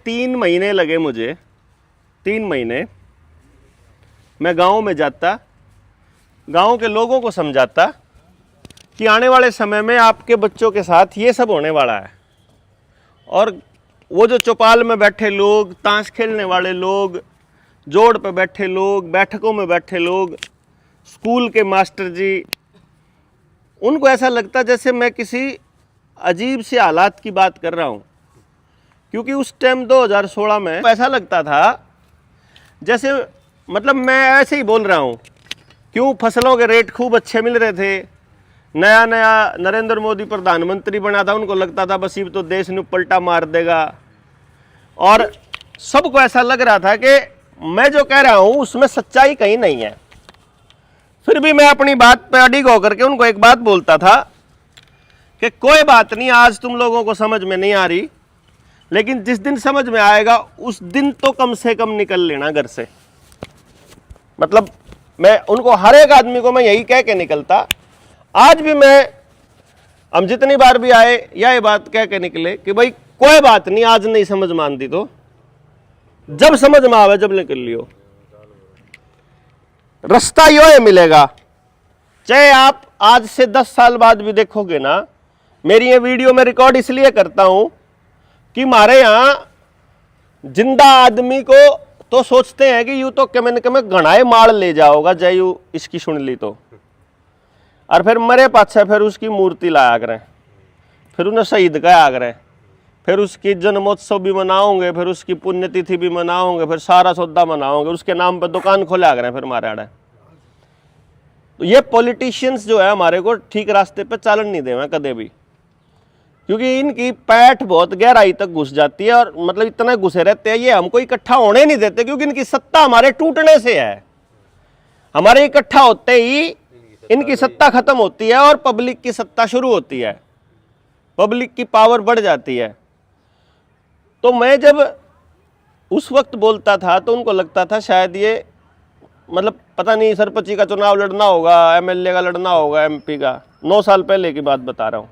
3 महीने लगे मुझे, 3 महीने मैं गांव में जाता, गांव के लोगों को समझाता कि आने वाले समय में आपके बच्चों के साथ ये सब होने वाला है। और वो जो चौपाल में बैठे लोग, ताश खेलने वाले लोग, जोड़ पे बैठे लोग, बैठकों में बैठे लोग, स्कूल के मास्टर जी, उनको ऐसा लगता जैसे मैं किसी अजीब से हालात की बात कर रहा हूँ। क्योंकि उस टाइम 2016 में ऐसा लगता था जैसे मतलब मैं ऐसे ही बोल रहा हूँ, क्यों फसलों के रेट खूब अच्छे मिल रहे थे, नया नया नरेंद्र मोदी प्रधानमंत्री बना था, उनको लगता था बस ये तो देश ने पलटा मार देगा। और सबको ऐसा लग रहा था कि मैं जो कह रहा हूँ उसमें सच्चाई कहीं नहीं है। फिर भी मैं अपनी बात पे अडिग होकर के उनको एक बात बोलता था कि कोई बात नहीं, आज तुम लोगों को समझ में नहीं आ रही, लेकिन जिस दिन समझ में आएगा उस दिन तो कम से कम निकल लेना घर से। मतलब मैं उनको, हर एक आदमी को मैं यही कह के निकलता। आज भी हम जितनी बार भी आए या ये बात कह के निकले कि भाई कोई बात नहीं, आज नहीं समझ में आती तो जब समझ में आवे जब निकल लियो, रास्ता यो है मिलेगा। चाहे आप आज से 10 साल बाद भी देखोगे ना, मेरी ये वीडियो में रिकॉर्ड इसलिए करता हूं कि हमारे यहां जिंदा आदमी को तो सोचते हैं कि यूं तो कमे घनाए मार ले जाओगा जय यू इसकी सुन ली तो, और फिर मरे पाछे फिर उसकी मूर्ति लाया करें, फिर उन्हें शहीद कहा करें, फिर उसकी जन्मोत्सव भी मनाओगे, फिर उसकी पुण्यतिथि भी मनाओगे, फिर सारा सौदा मनाओगे, उसके नाम पर दुकान खोला करें फिर हमारे आड़े। तो ये पॉलिटिशियंस जो है हमारे को ठीक रास्ते पे चालन नहीं देवे कदे भी, क्योंकि इनकी पैठ बहुत गहराई तक घुस जाती है। और मतलब इतना घुसे रहते हैं, ये हमको इकट्ठा होने नहीं देते, क्योंकि इनकी सत्ता हमारे टूटने से है। हमारे इकट्ठा होते ही इनकी सत्ता खत्म होती है और पब्लिक की सत्ता शुरू होती है, पब्लिक की पावर बढ़ जाती है। तो मैं जब उस वक्त बोलता था तो उनको लगता था शायद ये मतलब पता नहीं सरपंची का चुनाव लड़ना होगा, एमएलए का लड़ना होगा, एमपी का। 9 साल पहले की बात बता रहा हूँ।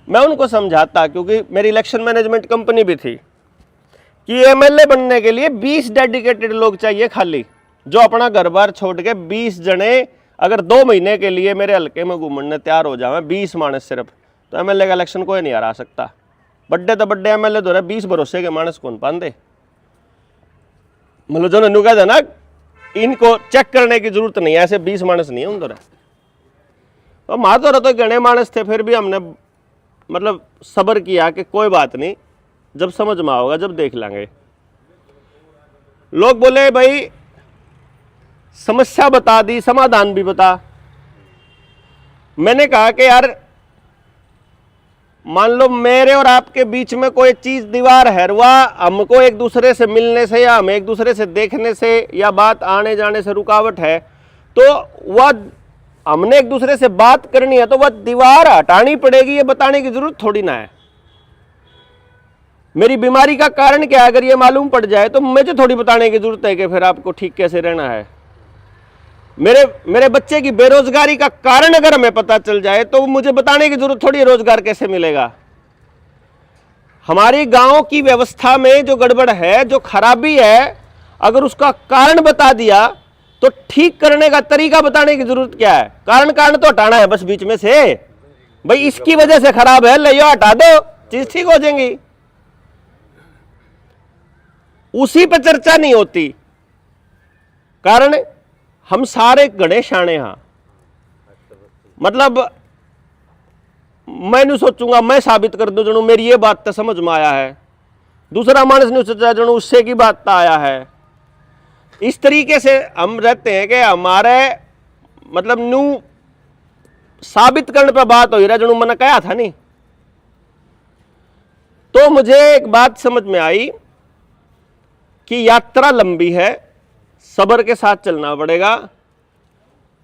मैं उनको समझाता, क्योंकि मेरी इलेक्शन मैनेजमेंट कंपनी भी थी, कि एमएलए बनने के लिए 20 डेडिकेटेड लोग चाहिए खाली, जो अपना घर बार छोड़ के 20 जने अगर 2 महीने के लिए मेरे हल्के में घूमने तैयार हो जाए, 20 मानस सिर्फ, तो एमएलए का इलेक्शन कोई नहीं हरा सकता। बड्डे तो बड्डे एमएलए तो 20 भरोसे के मानस कौन पांदे। मतलब जो नन्नू कहते ना, इनको चेक करने की जरूरत नहीं है, ऐसे 20 मानस नहीं है उधर। तो माधोर तो गणे मानस थे, फिर भी हमने मतलब सब्र किया कि कोई बात नहीं, जब समझ में आओगा जब देख लेंगे। लोग बोले भाई समस्या बता दी, समाधान भी बता। मैंने कहा कि यार मान लो मेरे और आपके बीच में कोई चीज दीवार है, वह हमको एक दूसरे से मिलने से या हम एक दूसरे से देखने से या बात आने जाने से रुकावट है, तो वह हमने एक दूसरे से बात करनी है तो वह दीवार हटानी पड़ेगी, ये बताने की जरूरत थोड़ी ना है। मेरी बीमारी का कारण क्या है अगर ये मालूम पड़ जाए तो मुझे थोड़ी बताने की जरूरत है कि फिर आपको ठीक कैसे रहना है। मेरे बच्चे की बेरोजगारी का कारण अगर हमें पता चल जाए तो मुझे बताने की जरूरत थोड़ी है रोजगार कैसे मिलेगा। हमारी गांव की व्यवस्था में जो गड़बड़ है, जो खराबी है, अगर उसका कारण बता दिया तो ठीक करने का तरीका बताने की जरूरत क्या है। कारण तो हटाना है बस बीच में से, भाई इसकी वजह से खराब है, ले हटा दो, चीज ठीक हो जाएंगी। उसी पर चर्चा नहीं होती, कारण हम सारे गणे शाणे। हाँ मतलब मैं नहीं सोचूंगा मैं साबित कर दूं जनू मेरी ये बात तो समझ में आया है, दूसरा मानस नहीं सोचा जनू उससे की बात तो आया है। इस तरीके से हम रहते हैं कि हमारे मतलब न्यू साबित करने पर बात हो रहा, जनू मैंने कहा था नहीं। तो मुझे एक बात समझ में आई कि यात्रा लंबी है, सब्र के साथ चलना पड़ेगा।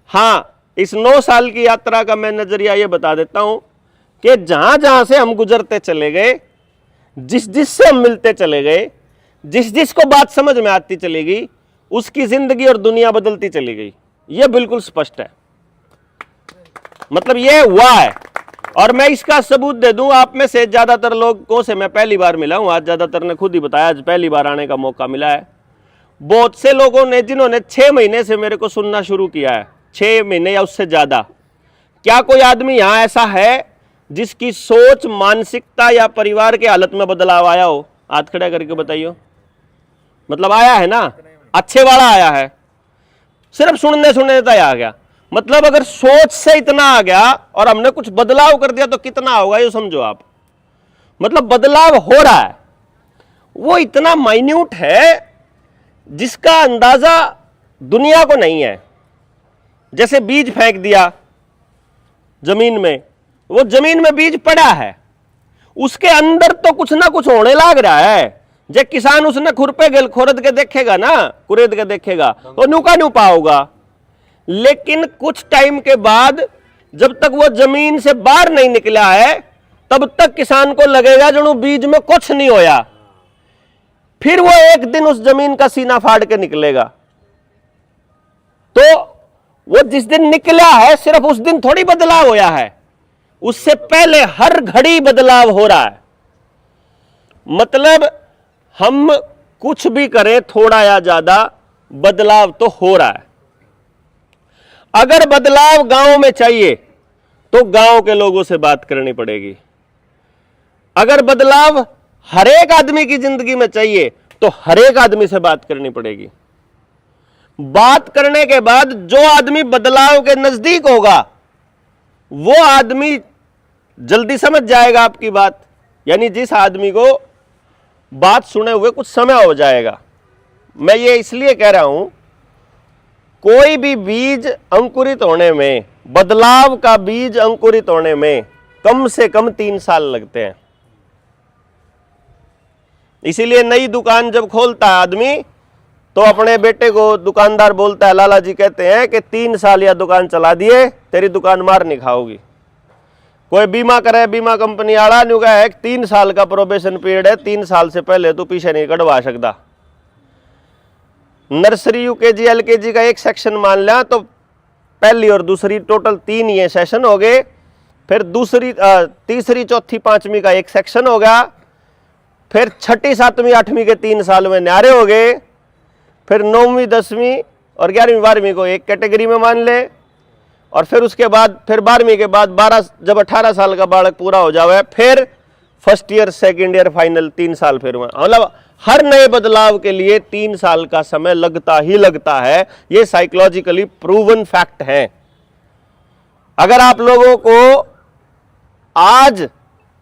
हाँ, इस 9 साल की यात्रा का मैं नजरिया ये बता देता हूं कि जहां जहां से हम गुजरते चले गए, जिस जिस से हम मिलते चले गए, जिस जिस को बात समझ में आती चली गई, उसकी जिंदगी और दुनिया बदलती चली गई। यह बिल्कुल स्पष्ट है, मतलब यह हुआ है। और मैं इसका सबूत दे दूं, आप में से ज्यादातर लोगों से मैं पहली बार मिला हूं, आज ज्यादातर ने खुद ही बताया आज पहली बार आने का मौका मिला है। बहुत से लोगों ने जिन्होंने 6 महीने से मेरे को सुनना शुरू किया है, 6 महीने या उससे ज्यादा, क्या कोई आदमी यहां ऐसा है जिसकी सोच, मानसिकता या परिवार के हालत में बदलाव आया हो? हाथ खड़ा करके बताइए। मतलब आया है ना, अच्छे वाला आया है, सिर्फ सुनने तक आ गया। मतलब अगर सोच से इतना आ गया और हमने कुछ बदलाव कर दिया तो कितना होगा ये समझो आप। मतलब बदलाव हो रहा है, वो इतना माइन्यूट है जिसका अंदाजा दुनिया को नहीं है। जैसे बीज फेंक दिया जमीन में, वो जमीन में बीज पड़ा है, उसके अंदर तो कुछ ना कुछ होने लग रहा है। जब किसान उसने खुरपे गल खोरद के देखेगा ना, कुरेद के देखेगा तो नुका नुपा होगा। लेकिन कुछ टाइम के बाद जब तक वो जमीन से बाहर नहीं निकला है तब तक किसान को लगेगा जो बीज में कुछ नहीं होया। फिर वो एक दिन उस जमीन का सीना फाड़ के निकलेगा। तो वो जिस दिन निकला है सिर्फ उस दिन थोड़ी बदलाव होया है, उससे पहले हर घड़ी बदलाव हो रहा है। मतलब हम कुछ भी करें थोड़ा या ज्यादा बदलाव तो हो रहा है। अगर बदलाव गांव में चाहिए तो गांव के लोगों से बात करनी पड़ेगी। अगर बदलाव हर एक आदमी की जिंदगी में चाहिए तो हर एक आदमी से बात करनी पड़ेगी। बात करने के बाद जो आदमी बदलाव के नजदीक होगा वो आदमी जल्दी समझ जाएगा आपकी बात। यानी जिस आदमी को बात सुने हुए कुछ समय हो जाएगा। मैं ये इसलिए कह रहा हूं, कोई भी बीज अंकुरित होने में, बदलाव का बीज अंकुरित होने में कम से कम 3 साल लगते हैं। इसीलिए नई दुकान जब खोलता है आदमी तो अपने बेटे को दुकानदार बोलता है, लाला जी कहते हैं कि 3 साल या दुकान चला दिए तेरी दुकान मार नहीं खाओगी। कोई बीमा करे, बीमा कंपनी आड़ा न्यू का है 3 साल का प्रोबेशन पीरियड है, 3 साल से पहले तू पीछे नहीं कटवा सकता। नर्सरी, यूकेजी, एलकेजी का एक सेक्शन मान लिया तो पहली और दूसरी टोटल 3 ये सेशन हो गए। फिर दूसरी, तीसरी, चौथी, 5वीं का एक सेक्शन हो गया। फिर 6ठी, 7वीं, 8वीं के 3 साल में न्यारे हो गए। फिर 9वीं, 10वीं और 11वीं, 12वीं को एक कैटेगरी में मान ले। और फिर उसके बाद फिर 12वीं के बाद 12, जब 18 साल का बालक पूरा हो जावे फिर first year, second year, final 3 साल फिर। मतलब हर नए बदलाव के लिए 3 साल का समय लगता ही लगता है। ये साइकोलॉजिकली प्रूवन फैक्ट है। अगर आप लोगों को आज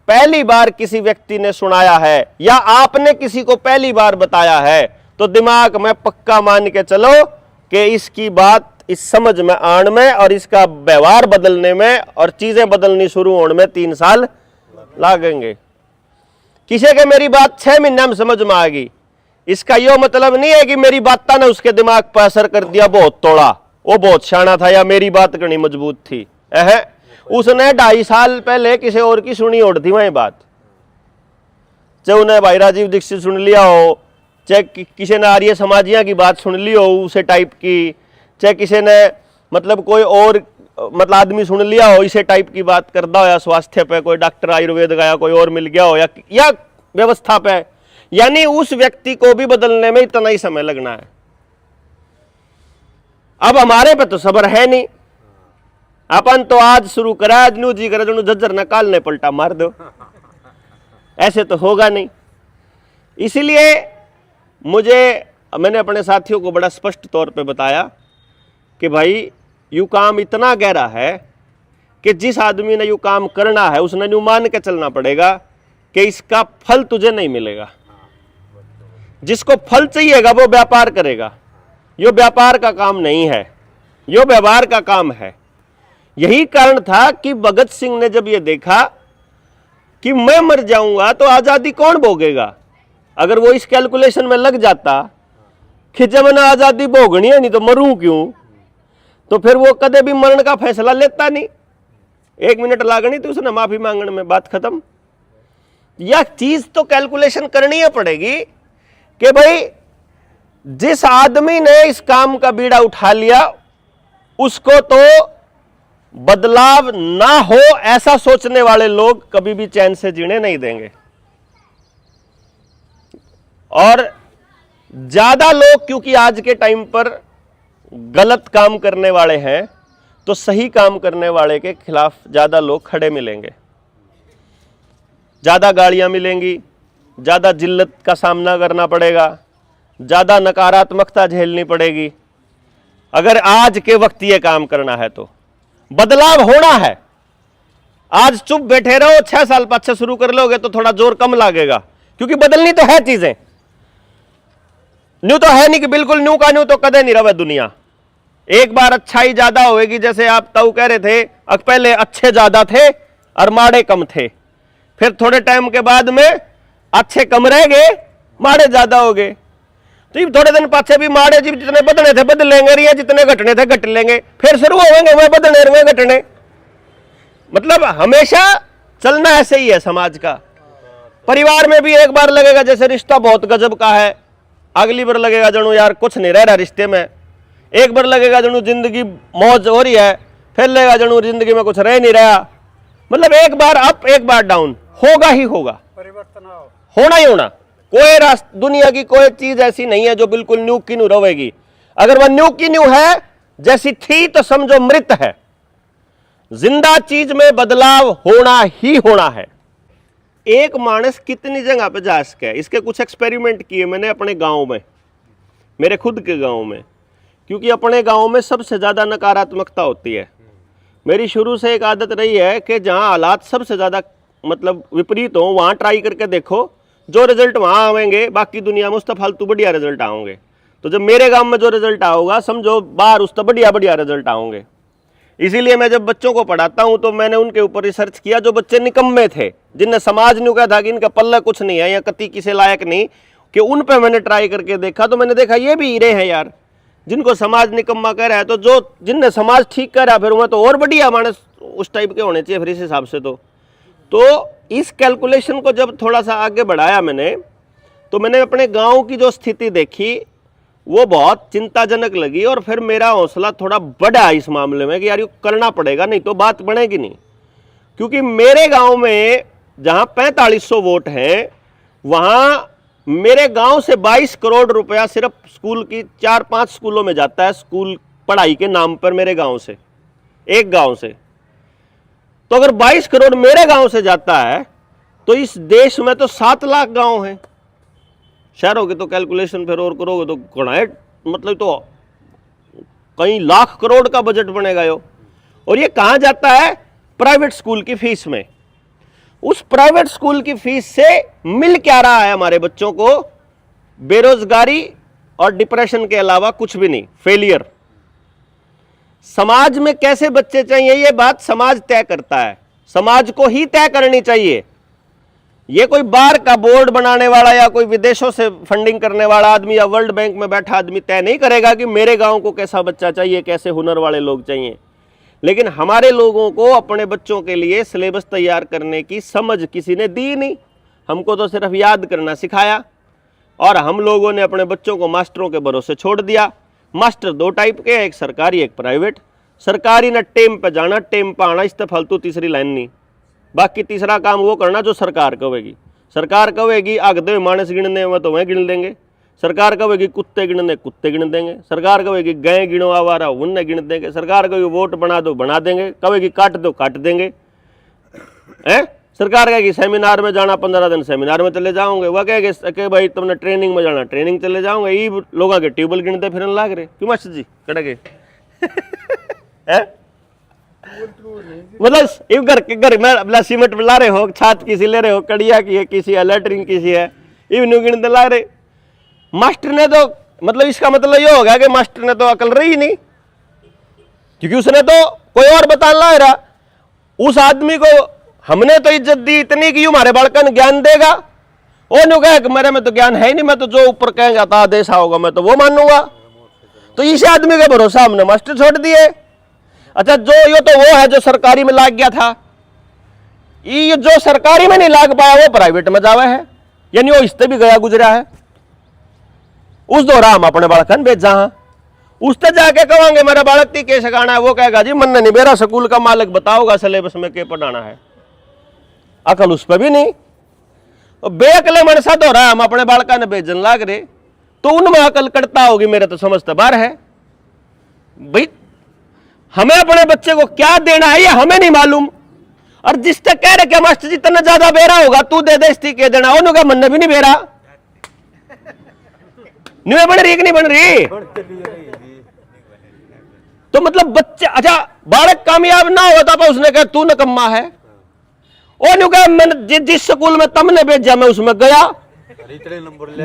पहली बार किसी व्यक्ति ने सुनाया है या आपने किसी को पहली बार बताया है तो दिमाग में पक्का मान के चलो कि इसकी बात इस समझ में आने में और इसका व्यवहार बदलने में और चीजें बदलनी शुरू होने में 3 साल लगेंगे। किसी के मेरी बात 6 महीने में समझ में आ गई, इसका यो मतलब नहीं है कि मेरी बात ने उसके दिमाग पर असर कर दिया, बहुत तोड़ा, वो बहुत शाना था या मेरी बात करनी मजबूत थी। उसने 2.5 साल पहले किसी और की सुनी और थी वही बात। चाहे उन्हें भाई राजीव दीक्षित सुन लिया हो, चाहे किसी ने आर्य समाजिया की बात सुन ली हो उसे टाइप की, चाहे किसी ने मतलब कोई और मतलब आदमी सुन लिया हो इसे टाइप की बात करता हो, या स्वास्थ्य पे कोई डॉक्टर आयुर्वेद का या कोई और मिल गया हो या व्यवस्था पे, यानी उस व्यक्ति को भी बदलने में इतना ही समय लगना है। अब हमारे पे तो सब्र है नहीं, अपन तो आज शुरू करा, आज न्यू जी करे जो जज्जर न काल ने पलटा मार दो, ऐसे तो होगा नहीं। इसलिए मैंने अपने साथियों को बड़ा स्पष्ट तौर पे बताया कि भाई यू काम इतना गहरा है कि जिस आदमी ने यू काम करना है उसने यूं मान के चलना पड़ेगा कि इसका फल तुझे नहीं मिलेगा। जिसको फल चाहिएगा वो व्यापार करेगा। यो व्यापार का काम नहीं है, यो व्यवहार का काम है। यही कारण था कि भगत सिंह ने जब ये देखा कि मैं मर जाऊंगा तो आजादी कौन भोगेगा, अगर वो इस कैलकुलेशन में लग जाता कि जब मैंने आजादी भोगनी है नहीं तो मरूं क्यों, तो फिर वो कदे भी मरण का फैसला लेता नहीं। 1 मिनट लागनी तो उसने माफी मांगने में बात खत्म। यह चीज तो कैलकुलेशन करनी है पड़ेगी कि भाई जिस आदमी ने इस काम का बीड़ा उठा लिया उसको तो बदलाव ना हो ऐसा सोचने वाले लोग कभी भी चैन से जीने नहीं देंगे। और ज्यादा लोग क्योंकि आज के टाइम पर गलत काम करने वाले हैं, तो सही काम करने वाले के खिलाफ ज्यादा लोग खड़े मिलेंगे, ज्यादा गालियां मिलेंगी, ज्यादा जिल्लत का सामना करना पड़ेगा, ज्यादा नकारात्मकता झेलनी पड़ेगी। अगर आज के वक्त ये काम करना है तो बदलाव होना है। आज चुप बैठे रहो, 6 साल पाछे शुरू कर लोगे तो थोड़ा जोर कम लगेगा, क्योंकि बदलनी तो है चीजें। न्यू तो है नहीं कि बिल्कुल न्यू का न्यू तो कदे नहीं रहे दुनिया। एक बार अच्छाई ज्यादा होगी, जैसे आप ताऊ कह रहे थे पहले अच्छे ज्यादा थे और माड़े कम थे, फिर थोड़े टाइम के बाद में अच्छे कम रह गए, माड़े ज्यादा हो गए। तो ये थोड़े दिन पाछे भी माड़े जी जितने बदले थे बदल लेंगे, रिया जितने घटने थे घट लेंगे, फिर शुरू होंगे वह बदलने रुए घटने। मतलब हमेशा चलना ऐसे ही है समाज का। परिवार में भी एक बार लगेगा जैसे रिश्ता बहुत गजब का है, अगली बार लगेगा जनू यार कुछ नहीं रह रहा रिश्ते में, एक बार लगेगा जनू जिंदगी मौज हो रही है, फिर लगेगा जनू जिंदगी में कुछ रह नहीं रहा। मतलब एक बार अप एक बार डाउन होगा ही होगा, परिवर्तन होना ही होना। कोई रास्ता दुनिया की कोई चीज ऐसी नहीं है जो बिल्कुल न्यू की न्यू रहेगी। अगर वह न्यू की न्यू है जैसी थी तो समझो मृत है। जिंदा चीज में बदलाव होना ही होना है। एक मानस कितनी जगह पे जा सके, इसके कुछ एक्सपेरिमेंट किए मैंने अपने गांव में, मेरे खुद के गांव में, क्योंकि अपने गांव में सबसे ज्यादा नकारात्मकता होती है। मेरी शुरू से एक आदत रही है कि जहां हालात सबसे ज्यादा मतलब विपरीत हो वहां ट्राई करके देखो, जो रिजल्ट वहां आएंगे बाकी दुनिया में उसका फालतू बढ़िया रिजल्ट आओगे। तो जब मेरे गांव में जो रिजल्ट आओगा समझो बाहर उसका बढ़िया बढ़िया रिजल्ट आओगे। इसीलिए मैं जब बच्चों को पढ़ाता हूं तो मैंने उनके ऊपर रिसर्च किया जो बच्चे निकम्मे थे, जिनने समाज ने कहा था कि इनका पल्ला कुछ नहीं है या कति किसी लायक नहीं, कि उन पे मैंने ट्राई करके देखा तो मैंने देखा ये भी हीरे हैं यार, जिनको समाज निकम्मा कह रहा है। तो जो जिनने समाज ठीक करा फिर वह तो और बढ़िया मानस उस टाइप के होने चाहिए फिर इस हिसाब से। तो इस कैलकुलेशन को जब थोड़ा सा आगे बढ़ाया मैंने, तो मैंने अपने गांव की जो स्थिति देखी वो बहुत चिंताजनक लगी, और फिर मेरा हौसला थोड़ा बढ़ा इस मामले में कि यार ये करना पड़ेगा, नहीं तो बात बनेगी नहीं। क्योंकि मेरे गांव में जहां 4500 वोट हैं वहां मेरे गांव से 22 करोड़ रुपया सिर्फ स्कूल की 4-5 स्कूलों में जाता है, स्कूल पढ़ाई के नाम पर मेरे गांव से, एक गांव से। तो अगर 22 करोड़ मेरे गांव से जाता है तो इस देश में तो 7 लाख गांव हैं। शहरों के तो कैलकुलेशन फिर और करोगे तो घणाए, मतलब तो कई लाख करोड़ का बजट बनेगा यो। और ये कहां जाता है? प्राइवेट स्कूल की फीस में। उस प्राइवेट स्कूल की फीस से मिल क्या रहा है हमारे बच्चों को? बेरोजगारी और डिप्रेशन के अलावा कुछ भी नहीं, फेलियर। समाज में कैसे बच्चे चाहिए ये बात समाज तय करता है, समाज को ही तय करनी चाहिए। ये कोई बाहर का बोर्ड बनाने वाला या कोई विदेशों से फंडिंग करने वाला आदमी या वर्ल्ड बैंक में बैठा आदमी तय नहीं करेगा कि मेरे गांव को कैसा बच्चा चाहिए, कैसे हुनर वाले लोग चाहिए। लेकिन हमारे लोगों को अपने बच्चों के लिए सिलेबस तैयार करने की समझ किसी ने दी नहीं, हमको तो सिर्फ याद करना सिखाया। और हम लोगों ने अपने बच्चों को मास्टरों के भरोसे छोड़ दिया। मास्टर 2 टाइप के, एक सरकारी एक प्राइवेट। सरकारी ने टेम पे जाना, टेम पे आना, इससे फालतू तीसरी लाइन नहीं। बाकी तीसरा काम वो करना जो सरकार कहेगी। सरकार कहेगी आगदे मानस गिनने में तो वह गिन देंगे, सरकार कहेगी कुत्ते गिनने कुत्ते गिन देंगे, सरकार कहेगी गाय गिनो आवारा उनने गिन देंगे, सरकार कहेगी वोट बना दो बना देंगे, कहेगी काट दो काट देंगे। हैं? सरकार कहेगी सेमिनार में जाना 15 दिन सेमिनार में चले जाओगे, वह कहेगी कि भाई तुमने ट्रेनिंग में जाना ट्रेनिंग चले जाओगे। ये लोगों के ट्यूबवेल गिनते फिर लाग रहे क्यों मास्टर जी कड़े मतलब घर के घर में सीमेंट ला रहे हो, छात किसी ले रहे हो, कड़िया की है किसी है, लैटरिन किसी है, इवन गिनते ला रहे। मास्टर ने तो मतलब इसका मतलब ये होगा कि मास्टर ने तो अकल रही नहीं, क्योंकि उसने तो कोई और बता ला रहा। उस आदमी को हमने तो इज्जत दी इतनी कि हमारे बालकन ज्ञान देगा, वो नहीं कहे कि मेरे में तो ज्ञान है ही नहीं, मैं तो जो ऊपर कहेंगे था आदेश होगा मैं तो वो मानूंगा। तो इस आदमी का भरोसा हमने मास्टर छोड़ दिए। अच्छा जो ये तो वो है जो सरकारी में लाग गया था, ये जो सरकारी में नहीं लाग पाया वो प्राइवेट में जावा है, यानी वो इससे भी गया गुजरा है। उस दौरान हम अपने बालकन भेज जहां उससे जाके कहेंगे मेरा बालक ती कैसे गाना है, वो कहेगा जी मन नहीं मेरा स्कूल का मालिक बताओगा सिलेबस में क्या पढ़ाना है। अकल उस पर भी नहीं, बेअकले मन सा हो रहा है, हम अपने बालका ने भेजन लाग रहे, तो उनमें अकल कटता होगी, मेरे तो समझते बाहर है। भाई हमें अपने बच्चे को क्या देना है ये हमें नहीं मालूम, और जिस तक कह रहे कि मास्टर जी इतना ज्यादा बेरा होगा तू दे दे इसकी कह देना, उन्होंने मन भी नहीं बेरा नहीं बन रही कि नहीं बन रही। तो मतलब बच्चे, अच्छा बालक कामयाब ना होता तो उसने कहा तू नकम्मा है, और कहा मैंने जिस स्कूल में तुमने भेजा मैं उसमें गया,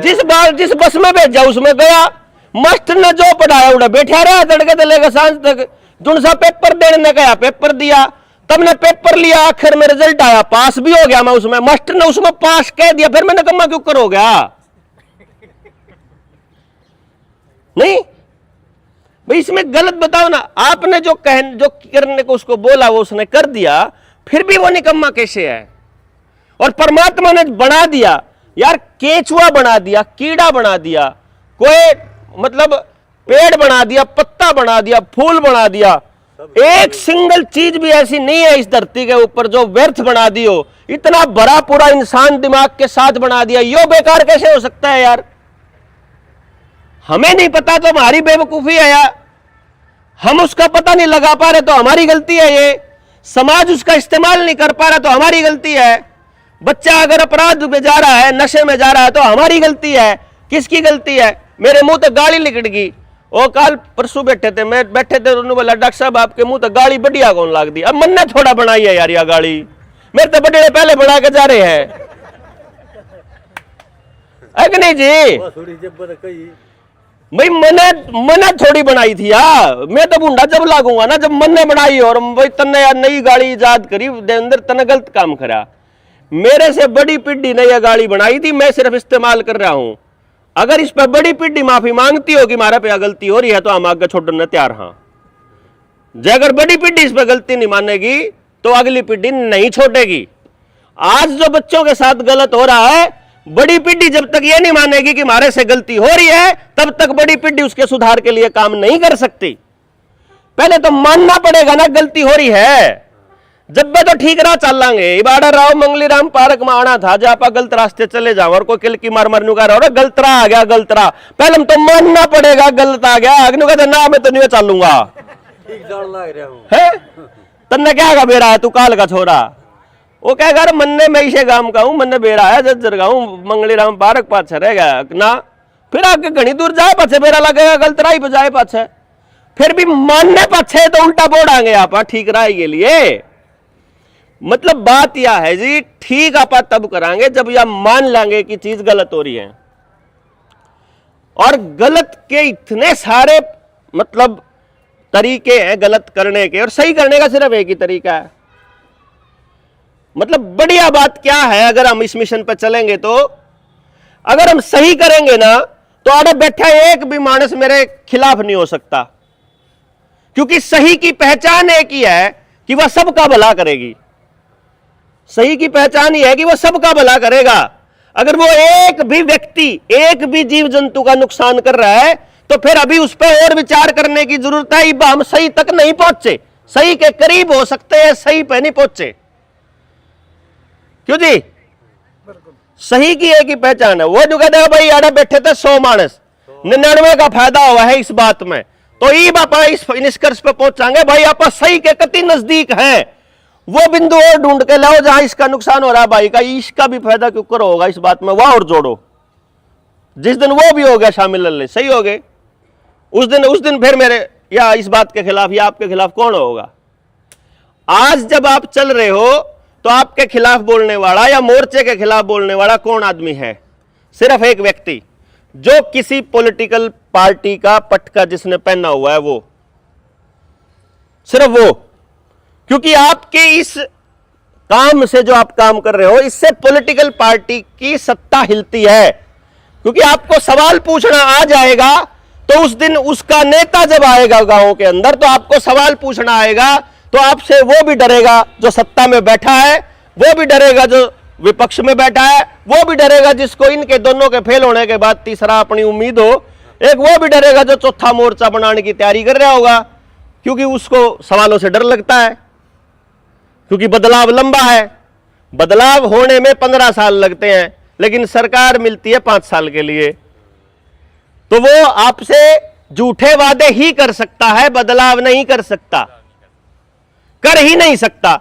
जिस बस में भेजा उसमें गया, मास्टर ने जो पढ़ाया उन्हें बैठा रहा तड़के से लेकर सांझ तक, जुन सा पेपर देने ने कहा पेपर दिया, तुमने पेपर लिया, आखिर में रिजल्ट आया, पास भी हो गया मैं उसमें, मास्टर ने उसमें पास कह दिया, फिर मैं नकम्मा क्यों कर हो गया। नहीं भाई इसमें गलत बताओ ना, आपने जो करने को उसको बोला वो उसने कर दिया, फिर भी वो निकम्मा कैसे है। और परमात्मा ने बना दिया यार, केचुआ बना दिया, कीड़ा बना दिया, कोई मतलब पेड़ बना दिया, पत्ता बना दिया, फूल बना दिया, एक सिंगल चीज भी ऐसी नहीं है इस धरती के ऊपर जो व्यर्थ बना दी हो। इतना बड़ा पूरा इंसान दिमाग के साथ बना दिया, यो बेकार कैसे हो सकता है यार। हमें नहीं पता तो हमारी बेवकूफी है यार, हम उसका पता नहीं लगा पा रहे तो हमारी गलती है, ये समाज उसका इस्तेमाल नहीं कर पा रहा तो हमारी गलती है। बच्चा अगर अपराध में जा रहा है, नशे में जा रहा है तो हमारी गलती है। किसकी गलती है। मेरे मुंह तक गाली निकल गई, वो कल परसों बैठे थे, मैं बैठे थे, उन्होंने बोला डॉक्टर साहब आपके मुंह तक गाली बढ़िया कौन लाग दी। अब मन ने थोड़ा बनाई है यार, या गाली मेरे तो बड़े पहले बना के जा रहे हैं नहीं जी भाई, मैंने थोड़ी बनाई थी यार, मैं तो बूंडा जब लागूंगा ना जब मन ने बनाई, और भाई तन्ने यार नई गाड़ी ईजाद करी अंदर, तने गलत काम करा। मेरे से बड़ी पीढ़ी ने यह गाड़ी बनाई थी, मैं सिर्फ इस्तेमाल कर रहा हूं। अगर इस पर बड़ी पीढ़ी माफी मांगती हो कि हमारे पे गलती हो रही है तो हम आगे छोड़ने तैयार हाँ। जो अगर बड़ी पीढ़ी इस पर गलती नहीं मानेगी तो अगली पीढ़ी नहीं छोड़ेगी। आज जो बच्चों के साथ गलत हो रहा है, बड़ी पीढ़ी जब तक ये नहीं मानेगी कि हमारे से गलती हो रही है तब तक बड़ी पीढ़ी उसके सुधार के लिए काम नहीं कर सकती। पहले तो मानना पड़ेगा ना गलती हो रही है, जब मैं तो ठीक राह चल लांगे। इबाड़ा राव मंगली राम पार्क में आना था, जब आप गलत रास्ते चले जाओ और कोई किलकी मार मार नुका रहा गलत राह आ गया, गलत राह पहले हम तो मानना पड़ेगा गलत आ गया, अग्नि कहते ना मैं तो नहीं चलूंगा है तन्ने क्या का बेरा है तू काल का छोरा। वो क्या कर मन्ने मैं इसे गांव का हूं, मन्ने बेरा है जज्जर का हूं, मंगली राम पार्क पाछे रह गया ना, फिर आगे घनी दूर जाए पाछे बेरा लगेगा, गलत राह पे जाए पाछे, फिर भी मानने पाछे तो उल्टा बोड़ांगे आप ठीक राह के लिए। मतलब बात यह है जी, ठीक आप तब करांगे जब यह मान लेंगे कि चीज गलत हो रही है। और गलत के इतने सारे मतलब तरीके हैं गलत करने के, और सही करने का सिर्फ एक ही तरीका है। मतलब बढ़िया बात क्या है, अगर हम इस मिशन पर चलेंगे तो अगर हम सही करेंगे ना तो आड़े बैठा एक भी मानस मेरे खिलाफ नहीं हो सकता, क्योंकि सही की पहचान एक ही है कि वह सबका भला करेगी। सही की पहचान ही है कि वह सबका भला करेगा। अगर वो एक भी व्यक्ति, एक भी जीव जंतु का नुकसान कर रहा है तो फिर अभी उस पर और विचार करने की जरूरत है। हम सही तक नहीं पहुंचे, सही के करीब हो सकते हैं, सही पे नहीं पहुंचे। क्यों जी, सही की एक ही पहचान है। वो जो कहते हैं भाई आड़े बैठे थे 100 मानस, 99 का फायदा हुआ है इस बात में, तो ये बापा इस निष्कर्ष पे पहुंचाएंगे भाई आप सही के कति नजदीक हैं। वो बिंदु और ढूंढ के लाओ जहां इसका नुकसान हो रहा है भाई का, इसका भी फायदा क्यों करो होगा इस बात में, वह और जोड़ो। जिस दिन वो भी हो गया शामिल, सही हो गए, उस दिन फिर मेरे या इस बात के खिलाफ या आपके खिलाफ कौन होगा। आज जब आप चल रहे हो तो आपके खिलाफ बोलने वाला या मोर्चे के खिलाफ बोलने वाला कौन आदमी है? सिर्फ एक व्यक्ति, जो किसी पॉलिटिकल पार्टी का पटका जिसने पहना हुआ है, वो सिर्फ वो। क्योंकि आपके इस काम से जो आप काम कर रहे हो, इससे पॉलिटिकल पार्टी की सत्ता हिलती है। क्योंकि आपको सवाल पूछना आ जाएगा तो उस दिन उसका नेता जब आएगा गांव के अंदर तो आपको सवाल पूछना आएगा, तो आपसे वो भी डरेगा जो सत्ता में बैठा है, वो भी डरेगा जो विपक्ष में बैठा है, वो भी डरेगा जिसको इनके दोनों के फेल होने के बाद तीसरा अपनी उम्मीद हो। एक वो भी डरेगा जो चौथा मोर्चा बनाने की तैयारी कर रहा होगा, क्योंकि उसको सवालों से डर लगता है, क्योंकि बदलाव लंबा है। बदलाव होने में 15 साल लगते हैं, लेकिन सरकार मिलती है 5 साल के लिए। तो वो आपसे झूठे वादे ही कर सकता है, बदलाव नहीं कर सकता, कर ही नहीं सकता,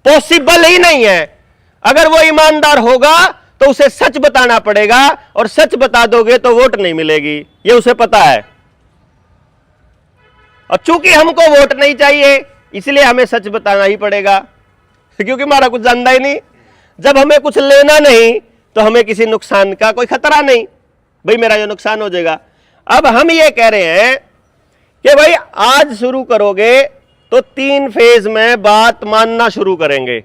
पॉसिबल ही नहीं है। अगर वो ईमानदार होगा तो उसे सच बताना पड़ेगा, और सच बता दोगे तो वोट नहीं मिलेगी, ये उसे पता है। और चूंकि हमको वोट नहीं चाहिए, इसलिए हमें सच बताना ही पड़ेगा, क्योंकि हमारा कुछ जानता ही नहीं। जब हमें कुछ लेना नहीं तो हमें किसी नुकसान का कोई खतरा नहीं, भाई मेरा ये नुकसान हो जाएगा। अब हम ये कह रहे हैं कि भाई आज शुरू करोगे तो 3 फेज में बात मानना शुरू करेंगे।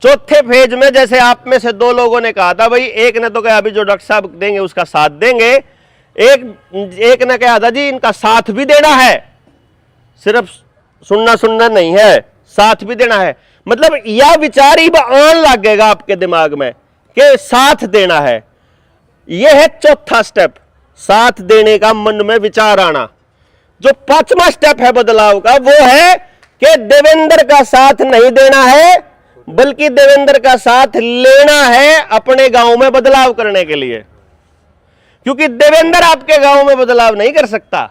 चौथे फेज में जैसे आप में से 2 लोगों ने कहा था, भाई एक ने तो कहा अभी जो डॉक्टर साहब देंगे उसका साथ देंगे, एक ने कहा था जी इनका साथ भी देना है, सिर्फ सुनना नहीं है, साथ भी देना है। मतलब यह विचार ही आन लगेगा आपके दिमाग में कि साथ देना है। यह है चौथा स्टेप, साथ देने का मन में विचार आना। जो 5वां स्टेप है बदलाव का, वो है कि देवेंद्र का साथ नहीं देना है, बल्कि देवेंद्र का साथ लेना है अपने गांव में बदलाव करने के लिए। क्योंकि देवेंद्र आपके गांव में बदलाव नहीं कर सकता,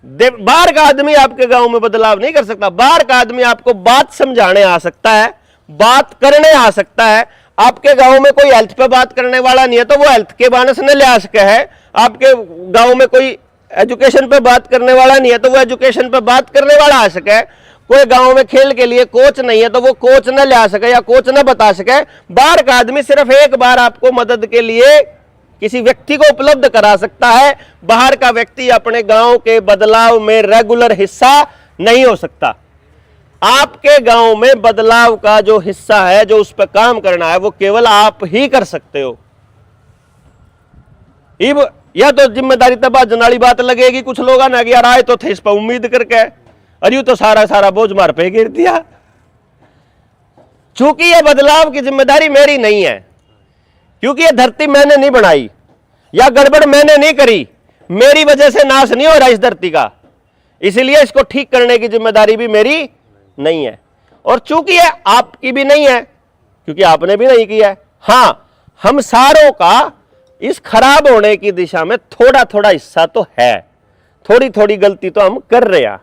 बाहर का आदमी आपके गांव में बदलाव नहीं कर सकता। बाहर का आदमी आपको बात समझाने आ सकता है, बात करने आ सकता है। आपके गांव में कोई हेल्थ पे बात करने वाला नहीं है तो वो हेल्थ के बानस ने ले आ सके है। आपके गांव में कोई एजुकेशन पे बात करने वाला नहीं है तो वो एजुकेशन पे बात करने वाला आ सके। कोई गांव में खेल के लिए कोच नहीं है तो वो कोच न ले आ सके या कोच न बता सके। बाहर का आदमी सिर्फ एक बार आपको मदद के लिए किसी व्यक्ति को उपलब्ध करा सकता है। बाहर का व्यक्ति अपने गांव के बदलाव में रेगुलर हिस्सा नहीं हो सकता। आपके गांव में बदलाव का जो हिस्सा है, जो उस पर काम करना है, वो केवल आप ही कर सकते हो। या तो जिम्मेदारी तब जनाली बात लगेगी कुछ लोग ना कि यार आए तो थे इस पर उम्मीद करके, और यूं तो सारा बोझ मार पे गिर दिया। चूंकि ये बदलाव की जिम्मेदारी मेरी नहीं है, क्योंकि ये धरती मैंने नहीं बनाई या गड़बड़ मैंने नहीं करी, मेरी वजह से नाश नहीं हो रहा इस धरती का, इसलिए इसको ठीक करने की जिम्मेदारी भी मेरी नहीं है। और चूंकि ये आपकी भी नहीं है, क्योंकि आपने भी नहीं किया है। हां, हम सारों का इस खराब होने की दिशा में थोड़ा थोड़ा हिस्सा तो है, थोड़ी थोड़ी गलती तो हम कर रहे हैं,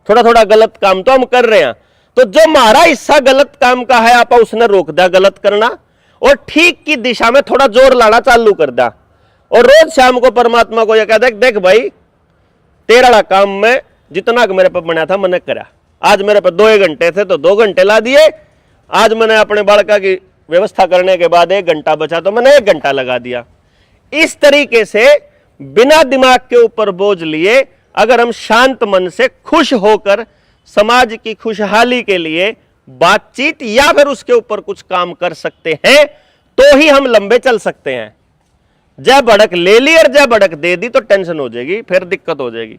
थोड़ा थोड़ा गलत काम तो हम कर रहे हैं। तो जो हमारा हिस्सा गलत काम का है, आप उसने रोक दिया गलत करना, और ठीक की दिशा में थोड़ा जोर लाना चालू कर दिया। और रोज शाम को परमात्मा को यह कहता है, देख भाई तेरा काम में जितना मेरे पर बना था मैंने करा। आज मेरे पर 2 घंटे थे तो 2 घंटे ला दिए। आज मैंने अपने बालका की व्यवस्था करने के बाद 1 घंटा बचा तो मैंने 1 घंटा लगा दिया। इस तरीके से बिना दिमाग के ऊपर बोझ लिए अगर हम शांत मन से खुश होकर समाज की खुशहाली के लिए बातचीत या फिर उसके ऊपर कुछ काम कर सकते हैं, तो ही हम लंबे चल सकते हैं। जय भड़क ले ली और जय भड़क दे दी तो टेंशन हो जाएगी, फिर दिक्कत हो जाएगी,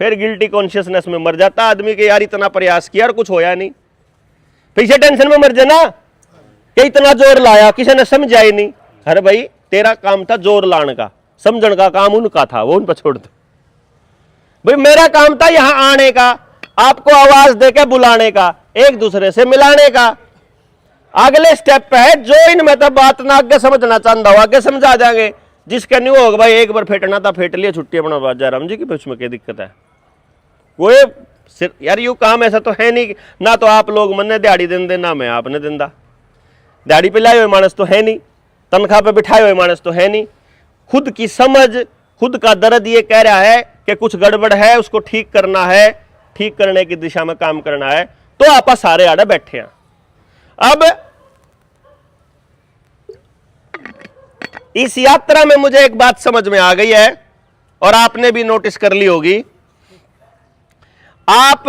फिर गिल्टी कॉन्शियसनेस में मर जाता आदमी के, यार इतना प्रयास किया और कुछ होया नहीं, पीछे टेंशन में मर जाना कि इतना जोर लाया किसी ने समझा ही नहीं। अरे भाई तेरा काम था जोर लाने का, समझण का काम उनका था, वो उन पर छोड़ दो। भाई मेरा काम था यहां आने का, आपको आवाज देके बुलाने का, एक दूसरे से मिलाने का। अगले स्टेप पे है जो इनमें तो बात ना आगे समझना चाहता हो आगे समझा देंगे, जिसका नहीं होगा भाई एक बार फेंटना था फेंट लिया, छुट्टी अपना बात जा राम जी की, उसमें क्या दिक्कत है। वो यार यू काम ऐसा तो है नहीं, ना तो आप लोग मन ने दिहाड़ी दें ना मैं आपने देंदा, दिहाड़ी पे लाए हुए मानस तो है नहीं, तनख्वाह पे बिठाए हुए मानस तो है नहीं। खुद की समझ, खुद का दर्द ये कह रहा है कि कुछ गड़बड़ है, उसको ठीक करना है, ठीक करने की दिशा में काम करना है, तो आप सारे आड़े बैठे हैं। अब इस यात्रा में मुझे एक बात समझ में आ गई है और आपने भी नोटिस कर ली होगी। आप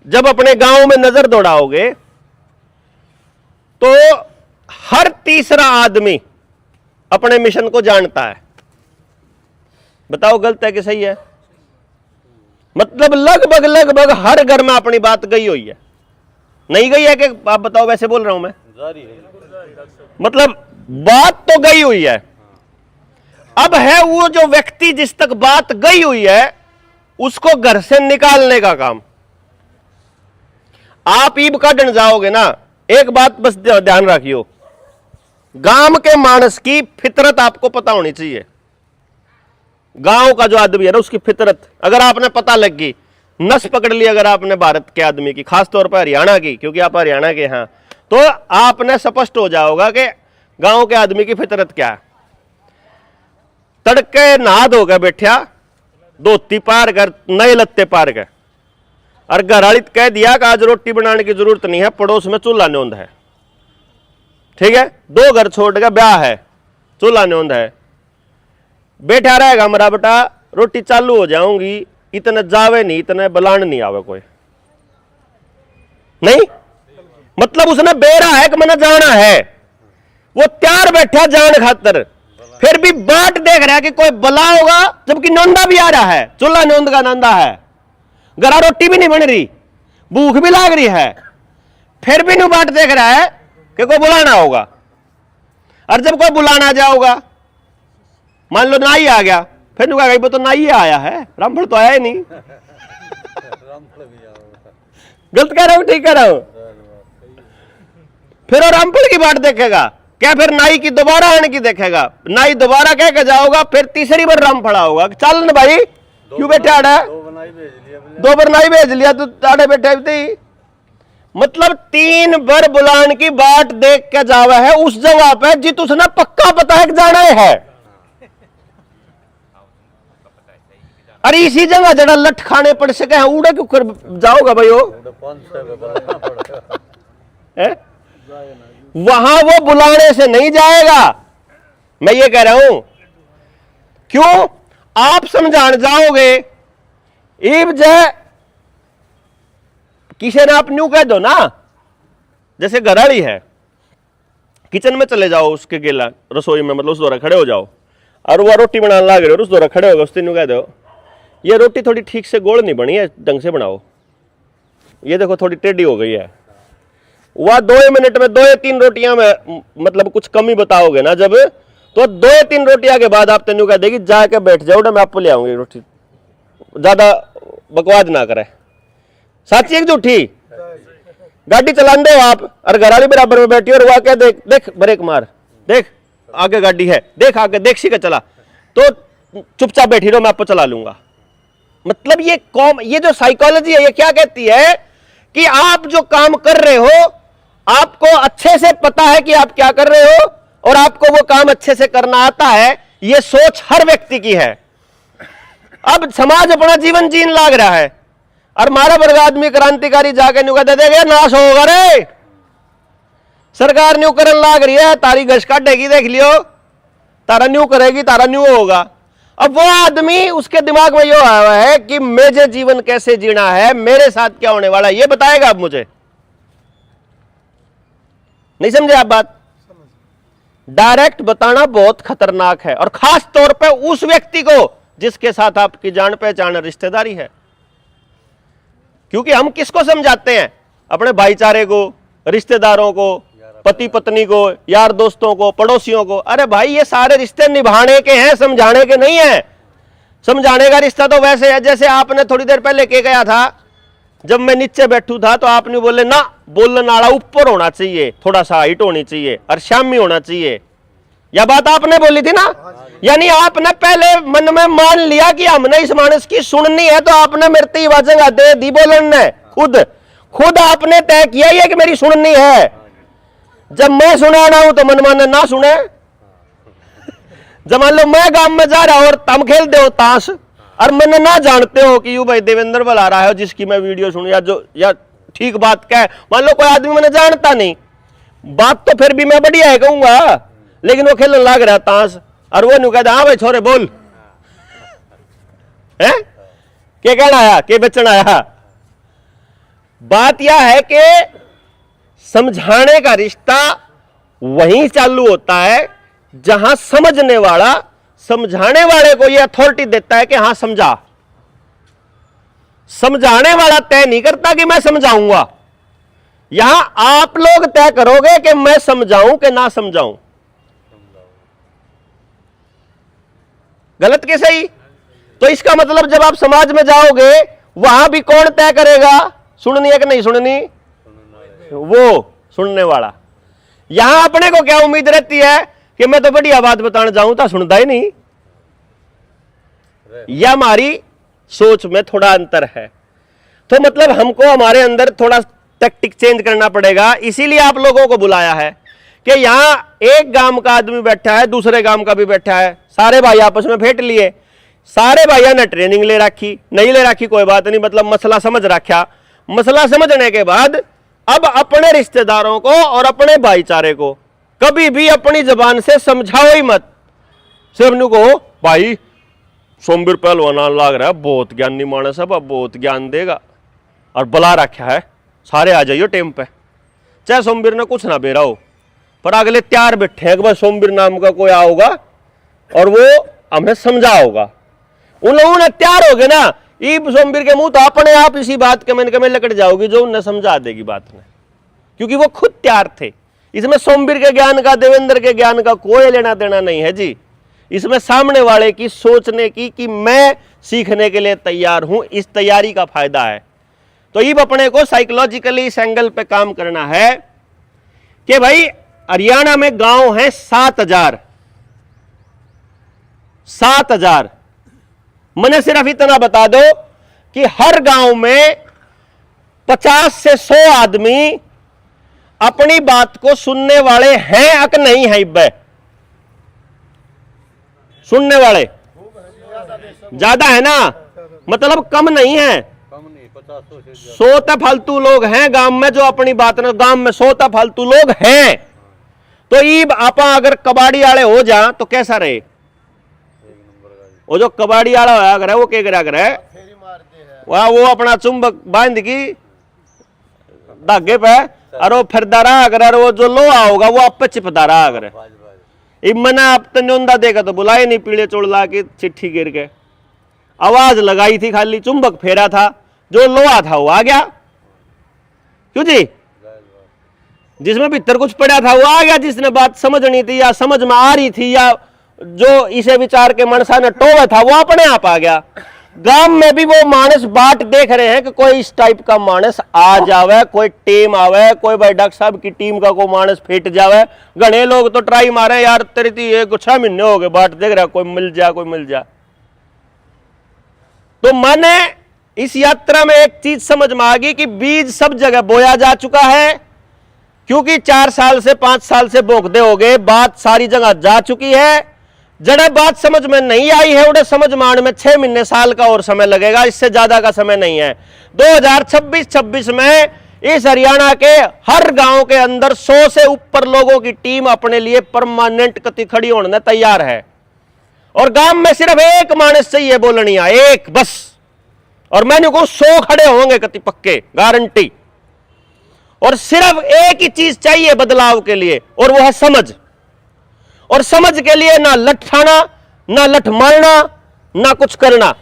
जब अपने गांव में नजर दौड़ाओगे तो हर तीसरा आदमी अपने मिशन को जानता है। बताओ गलत है कि सही है? मतलब लगभग हर घर में अपनी बात गई हुई है, नहीं गई है कि आप बताओ? वैसे बोल रहा हूं मैं, मतलब बात तो गई हुई है। अब है वो जो व्यक्ति जिस तक बात गई हुई है उसको घर से निकालने का काम। आप ईब काटने जाओगे ना, एक बात बस ध्यान रखियो, गांव के मानस की फितरत आपको पता होनी चाहिए। गांव का जो आदमी है ना उसकी फितरत अगर आपने पता लग गई, नस पकड़ ली अगर आपने भारत के आदमी की, खासतौर पर हरियाणा की, क्योंकि आप हरियाणा के हैं, तो आपने स्पष्ट हो जाओगा कि गांव के आदमी की फितरत क्या है। तड़के नहा धोकर बैठा, धोती पार कर, नए लत्ते पार कर, और घरवाली कह दिया कि आज रोटी बनाने की जरूरत नहीं है, पड़ोस में चूल्हा न्योंद है, ठीक है, 2 घर छोड़ के ब्याह है, चूल्हा न्योंद है, बैठा रहेगा मेरा बेटा, रोटी चालू हो जाऊंगी, इतने जावे नहीं, इतने बलान नहीं आवे कोई नहीं, मतलब उसने बेरा है कि मैंने जाना है, वो तैयार बैठा जान खातर, फिर भी बाट देख रहा है कि कोई बला होगा, जबकि नोंदा भी आ रहा है, चूल्हा न्योंद का नंदा है, गरा रोटी भी नहीं बन रही, भूख भी लाग रही है, फिर भी नु बाट देख रहा है कि कोई बुलाना होगा। और जब कोई बुलाना जाओगा, मान लो नाई आ गया, फिर नु कहेगा तो नाई आया है, रामफल तो आया ही नहीं। गलत कह रहा हूं ठीक कह रहा हूं? फिर वो रामफल की बाट देखेगा क्या, फिर नाई की दोबारा आने की देखेगा, नाई दोबारा कह के जाओगा, फिर तीसरी बार रामफल आओगा, चल न भाई क्यों बैठे आड़ा, 2 बार नाई भेज लिया तू आड़े बैठे थे। मतलब 3 बार बुलान की बाट देख के जावा है उस जगह पे जित उसने पक्का पता है कि जाना है, अरे इसी जगह जरा लठ खाने पड़ सके हैं, उड़े क्यों कर जाओगा भाई? वहां वो बुलाने से नहीं जाएगा, मैं ये कह रहा हूं। क्यों? आप समझाने जाओगे, इब जय किसी ने आप न्यू कह दो ना, जैसे घराड़ी है, किचन में चले जाओ उसके गेला रसोई में, मतलब उस द्वारा खड़े हो जाओ, और वो रोटी बनाने लग रहे हो, उस द्वारा खड़े हो गए, उस दिन कह दो ये रोटी थोड़ी ठीक से गोल नहीं बनी है, ढंग से बनाओ, ये देखो थोड़ी टेढ़ी हो गई है। वह 2 मिनट में 2 या 3 रोटियां में मतलब कुछ कमी बताओगे ना जब, तो 2 या 3 रोटियां के बाद आप तेनू कह देगी जाके बैठ जाओ, मैं आपको ले आऊंगी रोटी, ज्यादा बकवास ना करे। साची एक झूठी? गाड़ी चलान दो आप और घरवाली बराबर में बैठी और वह कह देख देख ब्रेक मार, देख आगे गाड़ी है, देख आगे, देख सी का चला, तो चुपचाप बैठी रहो, मैं आपको चला लूंगा। मतलब ये जो साइकोलॉजी है ये क्या कहती है कि आप जो काम कर रहे हो आपको अच्छे से पता है कि आप क्या कर रहे हो और आपको वो काम अच्छे से करना आता है, ये सोच हर व्यक्ति की है। अब समाज अपना जीवन जीन लाग रहा है और मारा वर्ग आदमी क्रांतिकारी जाके न्यू कहते देखे नाश होगा रे, सरकार न्यू करन लाग रही है, तारी गश काटेगी, देख लियो, तारा न्यू करेगी, तारा न्यू होगा। अब वो आदमी उसके दिमाग में यो आया हुआ है कि मुझे जीवन कैसे जीना है, मेरे साथ क्या होने वाला है, ये बताएगा अब मुझे। नहीं समझे आप बात? डायरेक्ट बताना बहुत खतरनाक है, और खास तौर पे उस व्यक्ति को जिसके साथ आपकी जान पहचान रिश्तेदारी है। क्योंकि हम किसको समझाते हैं? अपने भाईचारे को, रिश्तेदारों को, पति पत्नी को, यार दोस्तों को, पड़ोसियों को। अरे भाई ये सारे रिश्ते निभाने के हैं, समझाने के नहीं है। समझाने का रिश्ता तो वैसे है जैसे आपने थोड़ी देर पहले कह गया था, जब मैं नीचे बैठू था तो आपने बोले ना बोलने वाला ऊपर होना चाहिए, थोड़ा सा हाइट होनी चाहिए और शामी होना चाहिए, यह बात आपने बोली थी ना। यानी आपने पहले मन में मान लिया कि हमने इस मानस की सुननी है, तो आपने मेरे ही वजह दे दी बोलने, खुद आपने तय किया ये कि मेरी सुननी है। जब मैं सुना ना हूं तो मन माने ना सुने। जब मान लो मैं गांव में जा रहा हूं और तुम खेलते हो ताश और मैंने ना जानते हो कि यू भाई देवेंद्र बुला रहा है जिसकी मैं वीडियो सुनू या ठीक बात क्या है, मान लो कोई आदमी मैंने जानता नहीं, बात तो फिर भी मैं बढ़िया है कहूंगा, लेकिन वो खेलने लग रहा ताश और वो नहीं कहता हाँ भाई छोरे बोल है क्या कहना आया, क्या बेचना आया। बात यह है कि समझाने का रिश्ता वहीं चालू होता है जहां समझने वाला समझाने वाले को यह अथॉरिटी देता है कि हां समझा। समझाने वाला तय नहीं करता कि मैं समझाऊंगा, यहां आप लोग तय करोगे कि मैं समझाऊं कि ना समझाऊं। गलत के सही? तो इसका मतलब जब आप समाज में जाओगे वहां भी कौन तय करेगा सुननी है कि नहीं सुननी? वो सुनने वाला। यहां अपने को क्या उम्मीद रहती है कि मैं तो बढ़िया बात बताने जाऊं तो सुनता ही नहीं। यह हमारी सोच में थोड़ा अंतर है। तो मतलब हमको हमारे अंदर थोड़ा टैक्टिक चेंज करना पड़ेगा। इसीलिए आप लोगों को बुलाया है कि यहां एक गांव का आदमी बैठा है, दूसरे गांव का भी बैठा है, सारे भाई आपस में भेंट लिए, सारे भाइयों ने ट्रेनिंग ले रखी, नहीं ले रखी कोई बात नहीं, मतलब मसला समझ रखा। मसला समझने के बाद अब अपने रिश्तेदारों को और अपने भाईचारे को कभी भी अपनी जबान से समझाओ ही मत। सिर्फ नु कहो भाई सोमवीर पहलवान लाग रहा है, बहुत ज्ञानी मानस है, बहुत ज्ञान देगा, और बुला रखा है, सारे आ जाइयो टेम पे। चाहे सोमवीर ने कुछ ना बेरा हो, पर अगले तैयार बैठे हैं कि भाई सोमवीर नाम का कोई आओगा और वो हमें समझाओगा। उन लोगों ने तैयार हो गए ना, ईब सोमवीर के मुंह तो अपने आप इसी बात के मन में लकड़ जाओगी जो उन्हें समझा देगी बात में, क्योंकि वो खुद तैयार थे। इसमें सोमवीर के ज्ञान का, देवेंद्र के ज्ञान का कोई लेना देना नहीं है जी। इसमें सामने वाले की सोचने की कि मैं सीखने के लिए तैयार हूं, इस तैयारी का फायदा है। तो ईब अपने को साइकोलॉजिकली इस एंगल पे काम करना है कि भाई हरियाणा में गांव है 7,000। मैंने सिर्फ इतना बता दो कि हर गांव में 50 से 100 आदमी अपनी बात को सुनने वाले हैं अक नहीं है? इब्बे सुनने वाले ज्यादा है ना, मतलब कम नहीं है। 100 फालतू लोग हैं गांव में जो अपनी बात न, गांव में 100 फालतू लोग हैं। तो ईब आपा अगर कबाड़ी वाले हो जा तो कैसा रहे? वो जो कबाड़ी वाला होया करे वो क्या करा करे, वह वो अपना चुंबक बांध की धागे पे और वो फिरदा रहा अगर, वो जो लोहा होगा वो आप पे चिपदा रहा अगर। मैंने आप तंजोंदा देखा तो बुलाए नहीं, पीले चोड़ ला के चिट्ठी गिर के आवाज लगाई थी, खाली चुंबक फेरा था, जो लोहा था वो आ गया। क्यों जी? जिसमें भीतर कुछ पड़ा था वो आ गया, जिसने बात समझनी थी या समझ में आ रही थी या जो इसे विचार के मनसा ने टोवा था वो अपने आप आ गया। गांव में भी वो मानस बाट देख रहे हैं कि कोई इस टाइप का मानस आ जावे, कोई टीम आवे, कोई भाई डॉक्टर साहब की टीम का कोई मानस फेट जावे। घने लोग तो ट्राई मारे यार, तेरी थी 6 महीने हो गए बाट देख रहा, कोई मिल जा कोई मिल जा। तो मैंने इस यात्रा में एक चीज समझ में आ गई कि बीज सब जगह बोया जा चुका है, क्योंकि 4 साल से 5 साल से बोकदे हो गए, बात सारी जगह जा चुकी है। जड़े बात समझ में नहीं आई है उन्हें समझ में आने में 6 महीने साल का और समय लगेगा, इससे ज्यादा का समय नहीं है। 2026 में इस हरियाणा के हर गांव के अंदर 100 से ऊपर लोगों की टीम अपने लिए परमानेंट कति खड़ी होने तैयार है। और गांव में सिर्फ एक मानस चाहिए बोलनी है, एक बस, और मैंने को 100 खड़े होंगे कति पक्के, गारंटी। और सिर्फ एक ही चीज चाहिए बदलाव के लिए, और वो है समझ। और समझ के लिए ना लठाना, ना लठ मारना, ना कुछ करना,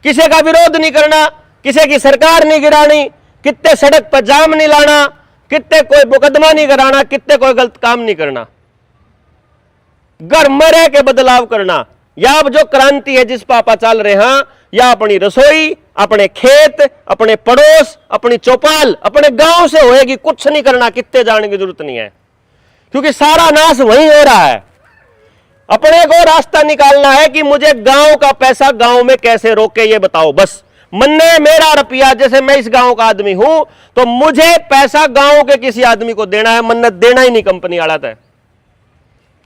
किसी का विरोध नहीं करना, किसी की सरकार नहीं गिरानी, कितने सड़क पर जाम नहीं लाना, कितने कोई मुकदमा नहीं कराना, कितने कोई गलत काम नहीं करना, घर में रह के बदलाव करना। या अब जो क्रांति है जिस पापा चल रहे हैं, या अपनी रसोई, अपने खेत, अपने पड़ोस, अपनी चौपाल, अपने गांव से होएगी। कुछ नहीं करना, कितने जाने की जरूरत नहीं है, क्योंकि सारा नाश वहीं हो रहा है। अपने को रास्ता निकालना है कि मुझे गांव का पैसा गांव में कैसे रोके, ये बताओ बस। मन्ने मेरा रुपया, जैसे मैं इस गांव का आदमी हूं तो मुझे पैसा गांव के किसी आदमी को देना है, मन्ने देना ही नहीं कंपनी वाला था।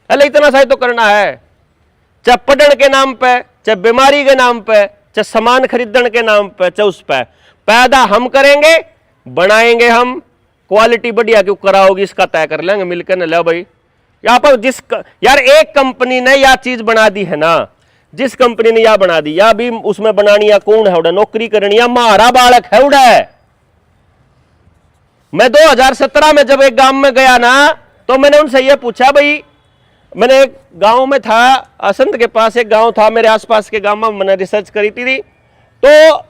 अरे इतना सा ही तो करना है, चाहे पढ़ने के नाम पे, चाहे बीमारी के नाम पे, चाहे सामान खरीदने के नाम पे, चाहे उस पे। पैदा हम करेंगे, बनाएंगे हम, क्वालिटी बढ़िया क्यों कराओगी इसका तय कर लेंगे मिलकर न। लो भाई यहाँ पर यार एक कंपनी ने यह चीज बना दी है ना, जिस कंपनी ने यह बना दी, या भी उसमें बनानी या कौन है उड़ा नौकरी करनी, या मारा बालक है उड़ा है। मैं 2017 में जब एक गांव में गया ना, तो मैंने उनसे यह पूछा, भाई मैंने एक गांव में था, असंत के पास एक गांव था, मेरे आसपास के गांव में मैंने रिसर्च करी थी। तो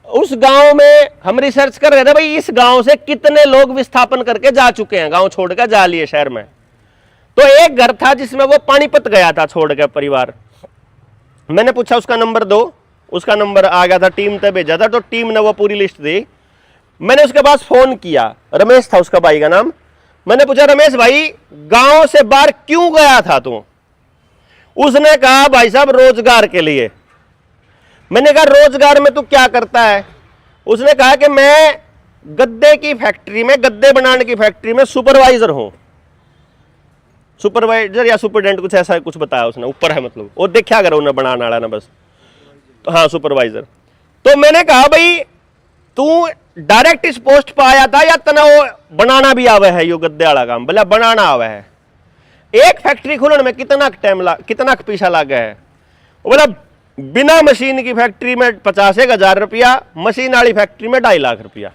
उस गांव में हम रिसर्च कर रहे थे, भाई इस गांव से कितने लोग विस्थापन करके जा चुके हैं, गांव छोड़कर जा लिए शहर में। तो एक घर था जिसमें वो पानीपत गया था छोड़ के परिवार, मैंने पूछा उसका नंबर दो, उसका नंबर आ गया था, टीम पे भेजा था, तो टीम ने वो पूरी लिस्ट दी। मैंने उसके पास फोन किया, रमेश था उसका भाई का नाम। मैंने पूछा रमेश भाई गांव से बाहर क्यों गया था तू? उसने कहा भाई साहब रोजगार के लिए। मैंने कहा रोजगार में तू क्या करता है? उसने कहा कि मैं गद्दे की फैक्ट्री में, गद्दे बनाने की फैक्ट्री में सुपरवाइजर हूं। सुपरवाइजर या सुपरडेंट कुछ ऐसा कुछ बताया उसने, ऊपर है मतलब, वो देखा करो उन्हें बनाने वाला ना बस, तो हाँ सुपरवाइजर। तो मैंने कहा भाई तू डायरेक्ट इस पोस्ट पर आया था या तना वो बनाना भी आवे है? यो गद्दे वाला काम बोला बनाना आवे है। एक फैक्ट्री खुलने में कितना टाइम कितना पैसा लगा है? बोला बिना मशीन की फैक्ट्री में 50,000 रुपया, मशीन वाली फैक्ट्री में 2.5 लाख रुपया।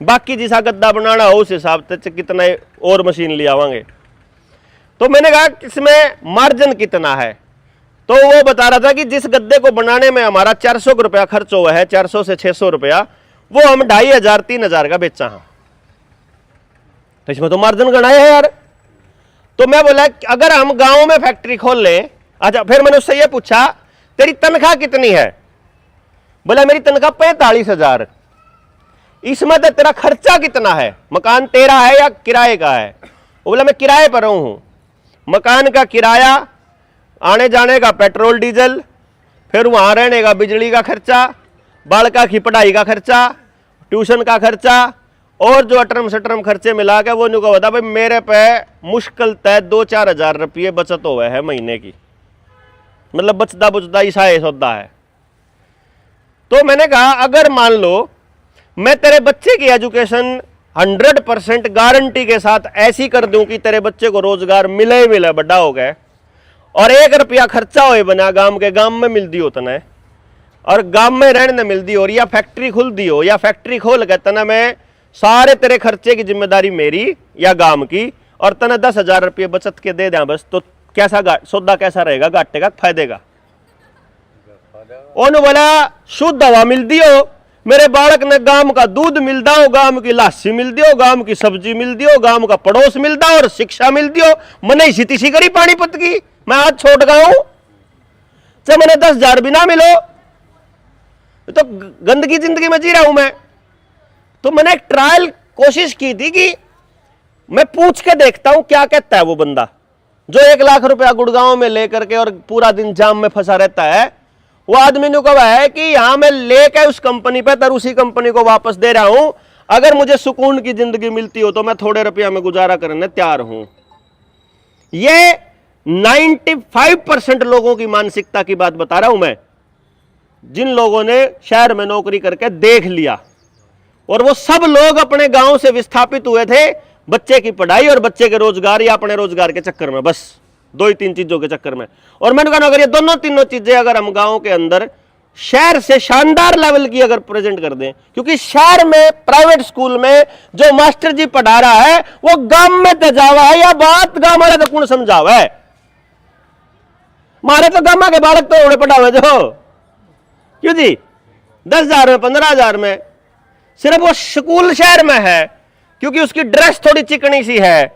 बाकी जिसा गद्दा बनाना हो उस हिसाब से कितना और मशीन ले आवांगे। तो मैंने कहा इसमें मार्जिन कितना है? तो वो बता रहा था कि जिस गद्दे को बनाने में हमारा 400 रुपया खर्च हुआ है, 400 से 600 रुपया, वो हम 2,500-3,000 का बेचा है। तो इसमें तो मार्जिन गणाया है यार। तो मैं बोला अगर हम गांव में फैक्ट्री खोल लें। अच्छा फिर मैंने उससे ये पूछा तेरी तनख्वाह कितनी है? बोला मेरी तनख्वाह 45,000। इसमें तो तेरा खर्चा कितना है? मकान तेरा है या किराए का है? बोला मैं किराए पर हूं। मकान का किराया, आने जाने का पेट्रोल डीजल, फिर वहां रहने का बिजली का खर्चा, बालका की पढ़ाई का खर्चा, ट्यूशन का खर्चा, और जो अटरम सटरम खर्चे मिला के वो नुका बता भाई मेरे पे मुश्किल तय 2-4 हजार रुपये बचत हुए है महीने की। मतलब बचता बुचता ईसा सौदा है। तो मैंने कहा अगर मान लो मैं तेरे बच्चे की एजुकेशन 100% गारंटी के साथ ऐसी कर दूं कि तेरे बच्चे को रोजगार मिले ही मिले, बड़ा हो गए, और 1 रुपया खर्चा हो बना गांव के, गांव में मिल दी हो तना, और गांव में रहने मिल दी हो, या फैक्ट्री खुल दी हो, या फैक्ट्री खोल के तना मैं सारे तेरे खर्चे की जिम्मेदारी मेरी या गांव की, और तना 10,000 रुपये बचत के दे दें बस, तो कैसा सौदा कैसा रहेगा? घाटे का फायदे का? उन्होंने बोला शुद्ध हवा मिलती हो, मेरे बालक ने गांव का दूध मिलता हो, गांव की लाशी मिलती हो, गांव की सब्जी मिलती हो, गांव का पड़ोस मिलता हो, और शिक्षा मिलती हो। मैंने इसी तीसी करी पानीपत की, मैं आज छोड़ गया हूं, चाहे मैंने 10,000 भी ना मिलो, तो गंदगी जिंदगी में जी रहा हूं मैं। तो मैंने एक ट्रायल कोशिश की थी कि मैं पूछ के देखता हूं क्या कहता है वो बंदा जो 1 लाख रुपया गुड़गांव में लेकर के और पूरा दिन जाम में फंसा रहता है। वो आदमी ने कहा है कि यहां मैं लेकर उस कंपनी पे तर उसी कंपनी को वापस दे रहा हूं, अगर मुझे सुकून की जिंदगी मिलती हो तो मैं थोड़े रुपया में गुजारा करने तैयार हूं। ये 95% लोगों की मानसिकता की बात बता रहा हूं मैं, जिन लोगों ने शहर में नौकरी करके देख लिया, और वो सब लोग अपने गांव से विस्थापित हुए थे बच्चे की पढ़ाई और बच्चे के रोजगार या अपने रोजगार के चक्कर में, बस 2-3 चीजों के चक्कर में। और मैंने कहा अगर ये दोनों तीनों चीजें अगर हम गांव के अंदर शहर से शानदार लेवल की अगर प्रेजेंट कर दें, क्योंकि शहर में प्राइवेट स्कूल में जो मास्टर जी पढ़ा रहा है वो गांव में तेजावा है, या बात गांव वाले तो कौन समझावा है? मारे तो गांव के बालक तो उड़े पढ़ावे जो, क्यों जी 10,000 में 15,000 में, सिर्फ वो स्कूल शहर में है क्योंकि उसकी ड्रेस थोड़ी चिकनी सी है,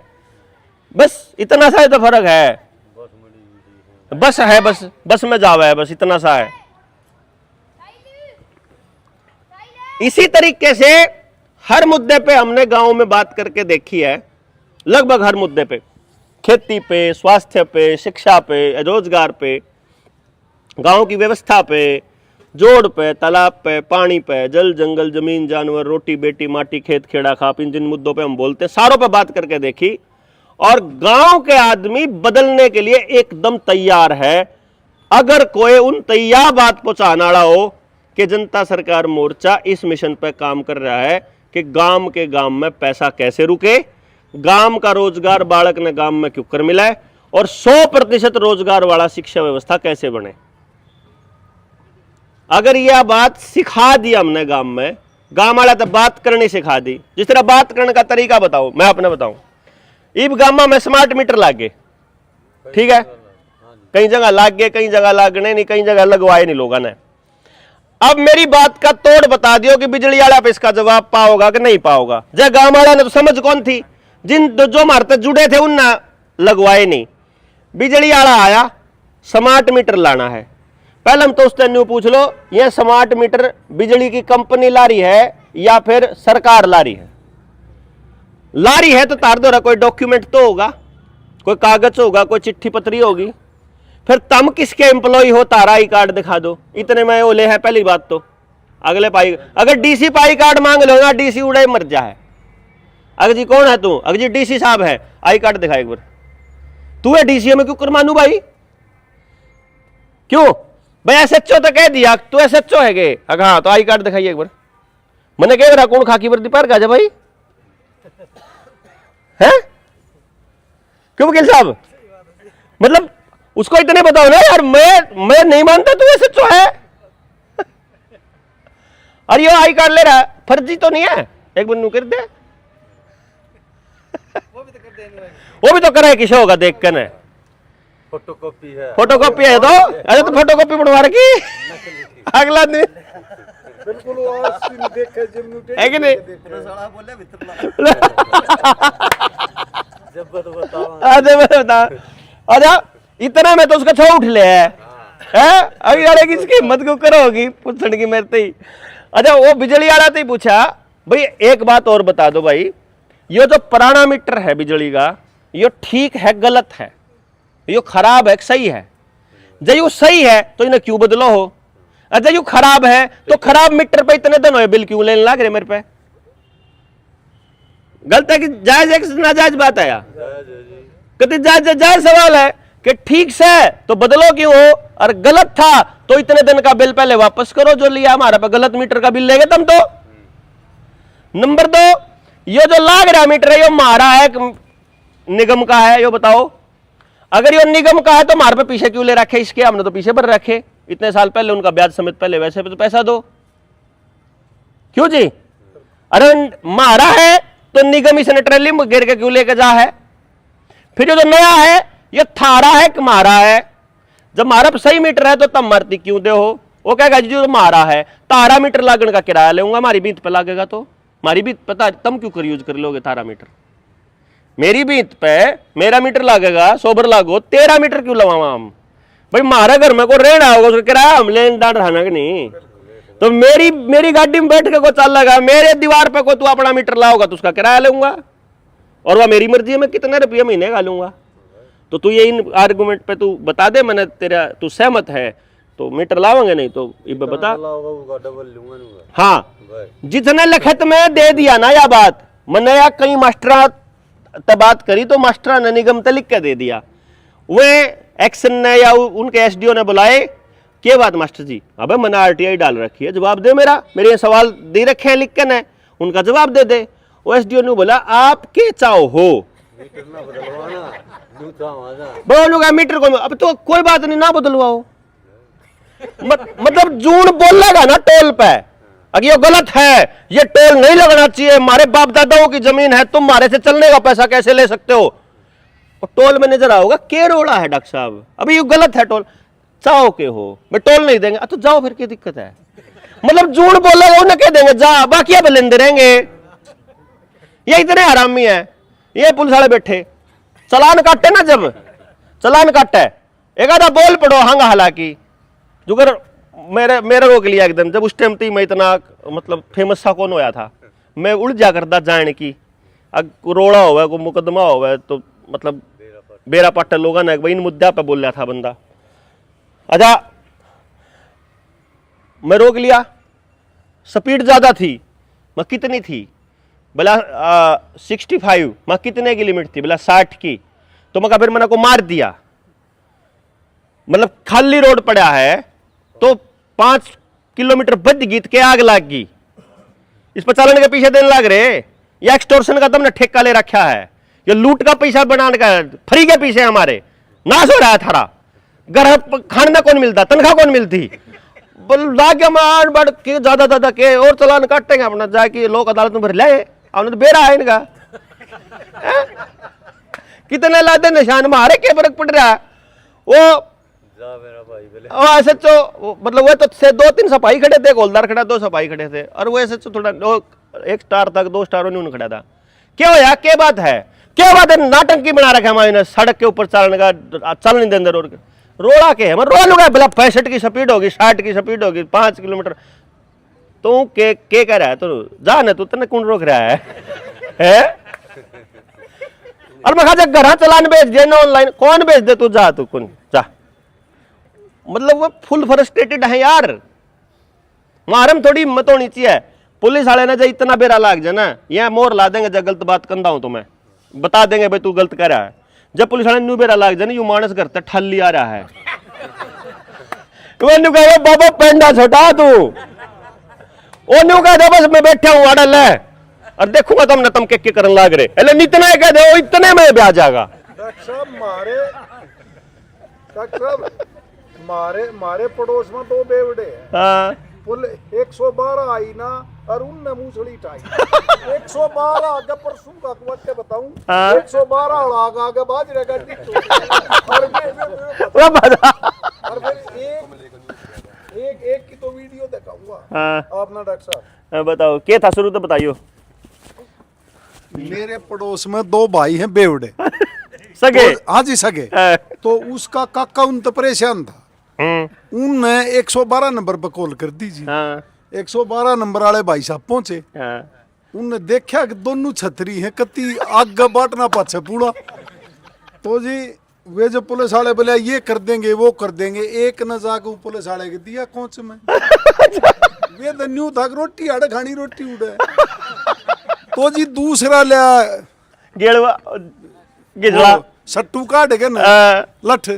बस इतना सा तो फर्क है। बस है, बस में जावा है, बस इतना सा है। इसी तरीके से हर मुद्दे पे हमने गांव में बात करके देखी है, लगभग हर मुद्दे पे, खेती पे, स्वास्थ्य पे, शिक्षा पे, रोजगार पे, गांव की व्यवस्था पे, जोड़ पे, तालाब पे, पानी पे, जल जंगल जमीन जानवर, रोटी बेटी माटी खेत खेड़ा खाप, इन जिन मुद्दों पे हम बोलते हैं सारों पे बात करके देखी। और गांव के आदमी बदलने के लिए एकदम तैयार है, अगर कोई उन तैयार बात पहुंचाने वाला हो कि जनता सरकार मोर्चा इस मिशन पे काम कर रहा है कि गांव के गांव में पैसा कैसे रुके, गांव का रोजगार बालक ने गांव में क्यों कर मिला है, और 100% रोजगार वाला शिक्षा व्यवस्था कैसे बने। अगर यह बात सिखा दी हमने गांव में, गांव वाला तो बात करनी सिखा दी। जिस तरह बात करने का तरीका बताओ, मैं अपने बताऊं, इब गांव में स्मार्ट मीटर लाग गए, ठीक है, कई जगह लाग गए, कई जगह लागने नहीं, कई जगह लगवाए नहीं लोगों ने। अब मेरी बात का तोड़ बता दियो कि बिजली वाला पे इसका जवाब पाओगा कि नहीं पाओगा। जब गांव वाला ने तो समझ कौन थी, जिन जो मारते जुड़े थे उनने लगवाए नहीं। बिजली वाला आया, स्मार्ट मीटर लाना है, पहले हम तो उससे न्यू पूछ लो, ये स्मार्ट मीटर बिजली की कंपनी ला रही है या फिर सरकार ला रही है? ला रही है तो तार दो, कोई डॉक्यूमेंट तो होगा, कोई कागज होगा, कोई चिट्ठी पत्री होगी। फिर तुम किसके एम्प्लॉय हो? तारा आई कार्ड दिखा दो। इतने में ओले है पहली बात तो। अगले पाई, अगर डीसी पाई कार्ड मांग लो ना, डीसी उड़े मर जाए। अगर जी कौन है तू? अगर जी डीसी साहब है, आई कार्ड दिखा एक बार। तू है डीसी में क्यों कर मानू भाई? क्यों भाई? एसएचओ तो कह दिया तू एसएचओ है गे। हाँ तो आई कार्ड दिखाइए एक बार। मैंने कह रहा कौन खाकी वर्दी पर गाजा भाई है? क्यों वकील साहब? मतलब उसको इतने बताओ ना यार, मैं नहीं मानता तू एसएचओ है। और ये आई कार्ड ले रहा है, फर्जी तो नहीं है? एक बार नू कर दे। वो भी तो करे किसे होगा देख कर। फोटोकॉपी है, फोटोकॉपी है तो अरे तो फोटोकॉपी बनवा रखी अगला दिन बिल्कुल वो सीन देखे जिम है कि नहीं? साला बोले भितर जब बता अच्छा इतना में तो उसका छो उठ ले है अभी यार किसकी हिम्मत क्यों करोगी पूछने की मेरे ही। अच्छा वो बिजली वाला तो ही पूछा भाई एक बात और बता दो भाई, ये जो पुराना मीटर है बिजली का, ये ठीक है गलत है? ये खराब है सही है? जब ये सही है तो इन्हें क्यों बदलो हो? अच्छा ये खराब है तो खराब मीटर पे इतने दिन हुए, बिल क्यों लेने लग रहे मेरे पे? गलत है कि जायज है कि नाजायज बात है? कभी जायज सवाल है कि ठीक से तो बदलो क्यों हो, और गलत था तो इतने दिन का बिल पहले वापस करो जो लिया हमारा पे, गलत मीटर का बिल लेंगे तुम तो। नंबर 2, ये जो लाग रहा मीटर है ये हमारा है निगम का है? ये बताओ। अगर ये निगम का है तो हमारे पे पीछे क्यों ले रखे इसके? हमने तो पीछे भर रखे इतने साल पहले, उनका ब्याज समेत पहले, वैसे भी तो पैसा दो क्यों जी? अरे मारा है तो निगम इसने ट्रेली में गिर के क्यों लेके जा है? फिर ये जो नया है ये थारा है कि मारा है? जब मारा पे सही मीटर है तो तब मरती क्यों दे हो? वो कहेगा जी जो मारा है तारा मीटर लागण का किराया लेऊंगा, हमारी बीत पे लागेगा तो हमारी बीत पता तुम क्यों कर यूज कर लोगे तारा मीटर? मेरी बीत पे मेरा मीटर लागेगा, सोबर लागो, तेरा मीटर क्यों लवावा हम? भाई मारा घर में को रहना होगा, उसका किराया हम लेन डांड रहना कि नहीं? तो मेरी गाड़ी में बैठ के को चल लगा, मेरे दीवार पे को तू अपना मीटर लाओगा तो उसका किराया लूंगा, और वह मेरी मर्जी है मैं कितने रुपये महीने का लूंगा। तो तू ये इन आर्गुमेंट पे तू बता दे, मैंने तेरा तू सहमत है तो मीटर लाओगे, नहीं तो ये बता। हाँ जितने लिखत में दे दिया ना या बात, मैंने या कई मास्टर तब बात करी तो मास्टर ने निगम ते लिख के दे दिया, वे एक्शन ने या उनके एसडीओ ने बुलाए, क्या बात मास्टर जी? अबे मैंने आरटीआई डाल रखी है, जवाब दे मेरा, मेरे ये सवाल दे रखे हैं लिख के ने, उनका जवाब दे दे। वो एसडीओ ने बोला आप के चाहो हो बोलूंगा मीटर को, अब तो कोई बात नहीं ना बदलवाओ। मतलब जून बोलेगा ना टोल पे, अगर ये गलत है, ये टोल नहीं लगना चाहिए, हमारे बाप दादाओं की जमीन है, तुम हमारे से चलने का पैसा कैसे ले सकते हो? और टोल में नजर आओगा के रोड़ा है डॉक्टर साहब, अभी ये गलत है, टोल चाहो के हो मैं टोल नहीं देंगे, तो जाओ फिर क्या दिक्कत है? मतलब जून बोलेगा उन्हें कह देंगे जा, बाकी अब लेंदे रहेंगे। ये इतने हरामी है, ये पुलिस वाले बैठे चलान काटे ना, जब चलान काटे एक आधा बोल पड़ो हंगा, हालांकि जुगर मेरे रोक लिया एकदम, जब उस टाइम मैं इतना मतलब फेमस सा कौन होया था, मैं उड़ जा करता जाने की, रोड़ा हुआ को मुकदमा हुआ तो मतलब बेरा पाटा लोगों ने इन मुद्दा पे बोल रहा था बंदा। अच्छा मैं रोक लिया, स्पीड ज्यादा थी, मैं कितनी थी बोला 65, मैं कितने की लिमिट थी बोला 60 की, तो मैं फिर मैंने को मार दिया, मतलब खाली रोड पड़ा है तो 5 किलोमीटर बच गई के आग लाग गई, इस पर चालन के पीछे देने लग रहे, या एक्सटोर्शन का तुमने ठेका ले रखा है, ये लूट का पैसा बनाने का फ्री के पीछे हमारे नाश हो रहा है थारा, घर खाने कौन मिलता, तनख्वाह कौन मिलती, लाके मार बढ़ के ज्यादा के और चलान काटेंगे अपना जाके लोक अदालत में भर ले, हमने तो बेरा है इनका कितने लादे निशान मारे, क्या फर्क पड़ रहा है? वो ऐसे तो मतलब वो तो से 2-3 सफाई खड़े थे, गोलदार खड़ा 2 सफाई खड़े थे, और वो ऐसे थोड़ा 1 स्टार तक 2 स्टारों ने खड़ा था। क्या होया, क्या बात है, क्या बात है? नाटक की बना रखा हमारे सड़क के ऊपर चलने का, चल नहीं देंगे रोड के, रोड़ा के है मैं रोल गया भला 65 की स्पीड होगी 60 की स्पीड होगी 5 किलोमीटर तू के कह रहा है तू जा ना तू तने कौन रोक रहा है और मैं कहा घर चलान भेज दे ना ऑनलाइन कौन भेज दे तू जा तू कौन जा मतलब वो फुल फ्रस्ट्रेटेड है यार मारे में थोड़ी हिम्मत होनी चाहिए पुलिस वाले ने जो इतना बेरा लाग जाए ना ये मोर ला देंगे जब गलत बात कंधा हूं तो मैं बता देंगे भाई तू गलत कर रहा है जब पुलिस वाले न्यू बेरा लाग जाए ना यू मानस करते ठल्ली आ रहा है तो कहे बाबा पेंडा छोटा तू ओ न्यू कह दे बस मैं बैठा हूं अड़ल है और देखूंगा तुमने तुम के करन लाग रहे अरे इतना कह दे वो इतने में ब्याह जाएगा डॉक्टर साहब मारे पड़ोस में 2 बेवड़े हैं हाँ पुल 112 आई ना और उनने मूसड़ी टाई 112 आगे परसों का कुछ बताऊं 112 और आगे बाज रे गाड़ी वो बता और फिर एक की तो वीडियो दिखाऊंगा हाँ आप ना डॉक्टर साहब बताओ क्या था शुरू तो बताइयो मेरे पड़ोस में 2 भाई हैं बेवड़े सगे हाँ जी सगे तो उसका काका उन तो परेशान था उनने 112 नंबर पर कॉल कर दी जी हाँ 112 नंबर वाले भाई साहब पहुंचे हाँ उनने देखा कि दोनों छतरी हैं कति आग बांटना पाछे पूरा तो जी वे जो पुलिस वाले बोले ये कर देंगे वो कर देंगे एक न जाके पुलिस वाले के दिया कोच में वे तो न्यू था रोटी आड़े खानी रोटी उड़े तो जी दूसरा लिया गेड़वा गिजला सट्टू काट के ना लठ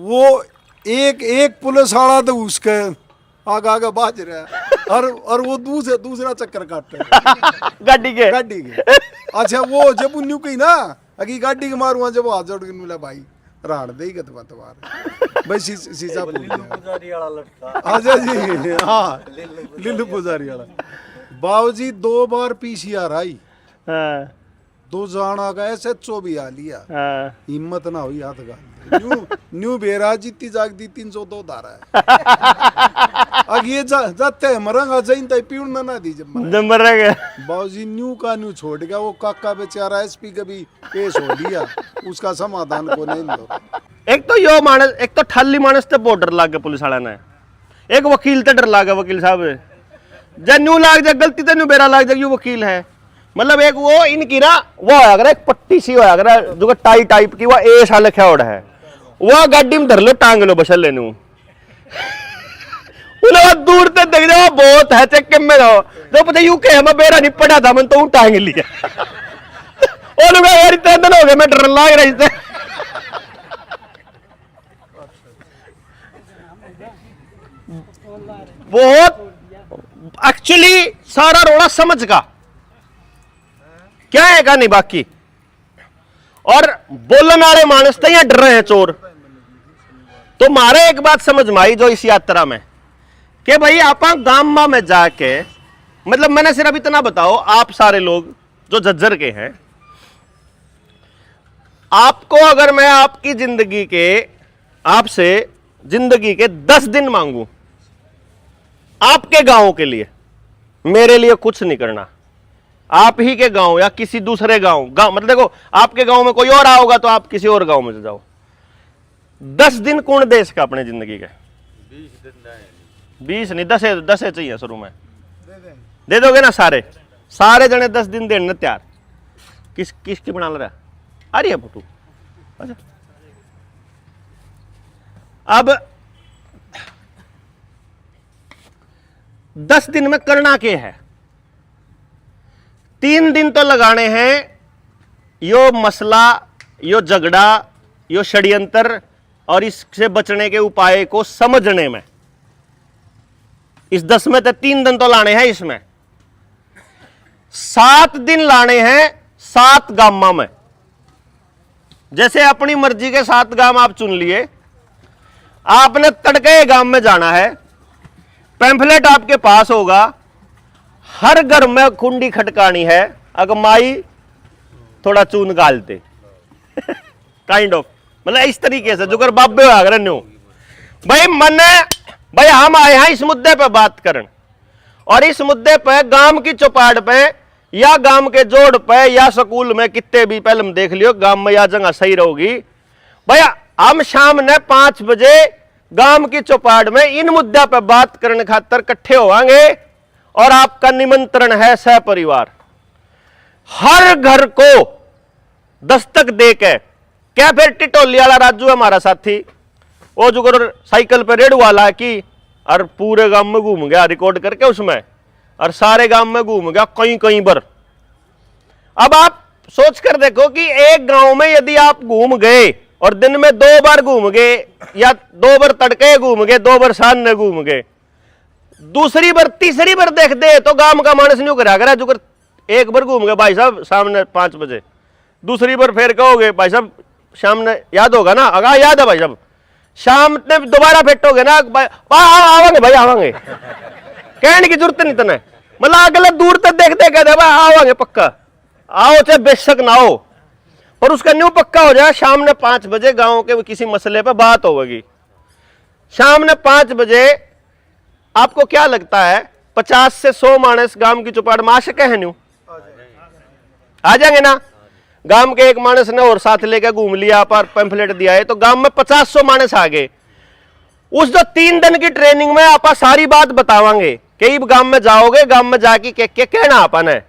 वो एक पुलिस वाला तो उसके आगे बाज रहा है और वो दूसरा चक्कर काट रहा गाड़ी के अच्छा वो जब न्यू कही ना अगी गाड़ी के मारूंगा जब हाथ जोड़ के मिला भाई राड़ दे गत बार भाई शीशा पुजारी वाला लटका अच्छा जी हाँ लिल्लू पुजारी वाला बाबूजी 2 बार पीसीआर आई 2 जाना का SHO भी आ लिया हिम्मत ना हुई हाथ का न्यू बेरा जीती जागती 302 धारा है अब ये जाते हैं मरंगा जाइन तय पीण ना दी जब मरेगा बाबूजी न्यू का न्यू छोड़ गया वो काका बेचारा SP का भी केस हो लिया उसका समाधान को नहीं दो एक तो यो मानस एक तो ठल्ली मानस ते बॉर्डर लाग गया पुलिस वाला ने एक वकील ते डर लाग गया वकील साहब जब न्यू लाग जाए गलती ते न्यू बेरा लाग जाए यू वकील है मतलब एक वो इनकी ना वो अगर एक पट्टी सी होया अगर जो टाई टाइप की वो ए साल लिखा ओढ़ है वो गाड़ी में धर लो टांग लो बसल लेनू उन्हें दूर तक देख जाओ बहुत है चक्के में रहो जो पता यू के मैं बेरा नहीं पड़ा था मैं तो टांग लिया और मैं यार इतने दिन हो गए मैं डर लाग रही थी बहुत एक्चुअली सारा रोड़ा समझ का क्या है का नहीं बाकी और बोलने वाले मानस तो यहाँ डर रहे हैं चोर तो मारे एक बात समझ में आई जो इस यात्रा में कि भाई आप गांव में जाके मतलब मैंने सिर्फ इतना बताओ आप सारे लोग जो झज्जर के हैं आपको अगर मैं आपकी जिंदगी के आपसे जिंदगी के 10 दिन मांगू आपके गांव के लिए मेरे लिए कुछ नहीं करना आप ही के गांव या किसी दूसरे गांव मतलब देखो आपके गांव में कोई और आओगा तो आप किसी और गांव में जाओ 10 दिन कौन देश का अपने जिंदगी के 20 नहीं 10 चाहिए शुरू में दे दोगे ना सारे जने 10 दिन देने तैयार किसकी बना रहा आ रही है फोटो अच्छा अब 10 दिन में करना क्या है 3 दिन तो लगाने हैं यो मसला यो झगड़ा यो षड्यंत्र और इससे बचने के उपाय को समझने में इस 10 में तो 3 दिन तो लाने हैं इसमें 7 दिन लाने हैं 7 गांव में जैसे अपनी मर्जी के 7 गांव आप चुन लिए आपने तड़के गांव में जाना है पैम्फलेट आपके पास होगा हर घर में कुंडी खटकानी है अगर माई थोड़ा चून गालते काइंड ऑफ मतलब इस तरीके से जो कर बाबे हो न्यू भाई हम आए हैं इस मुद्दे पे बात करन और इस मुद्दे पे गांव की चौपाट पे या गांव के जोड़ पे या स्कूल में कितने भी पहले देख लियो गांव में या जगह सही रहोगी भैया हम शाम ने 5 बजे गांव की चौपाड़ में इन मुद्दा पर बात करने खातर इकट्ठे होवांगे और आपका निमंत्रण है सहपरिवार। हर घर को दस्तक देके क्या फिर टिटोली वाला राजू है हमारा साथी, वो जो साइकिल पे रेड वाला की और पूरे गांव में घूम गया रिकॉर्ड करके उसमें, और सारे गांव में घूम गया कहीं कहीं पर। अब आप सोच कर देखो कि एक गांव में यदि आप घूम गए और दिन में 2 बार घूम गए या 2 बार तड़के घूम गए, 2 बार शान ने घूम गए, दूसरी बार तीसरी बार देख दे तो गांव का मानस नहीं करा जो कर एक बार घूम गए भाई साहब सामने 5 बजे, दूसरी बार फिर कहोगे भाई साहब शाम ने याद होगा ना, अगर याद है भाई साहब शाम ने दोबारा फेटोगे ना आवांगे भाई आवांगे, कहने की जरूरत नहीं तने, मतलब अगले दूर तक देखते कहते भाई आवांगे पक्का, आओ चाहे बेशक ना हो, पर उसका न्यू पक्का हो जाए शाम ने 5 बजे गांव के किसी मसले पर बात होगी। शाम ने 5 बजे आपको क्या लगता है 50 से 100 मानस गांव की चौपाड़ में आ सके हैं न्यू? आ जाएंगे ना? गांव के एक मानस ने और साथ लेकर घूम लिया पर पैम्फलेट दिया है तो गांव में 50-100 मानस आ गए। उस जो 3 दिन की ट्रेनिंग में आप सारी बात बतावांगे, कई गांव में जाओगे, गांव में जाके के कहना अपन है,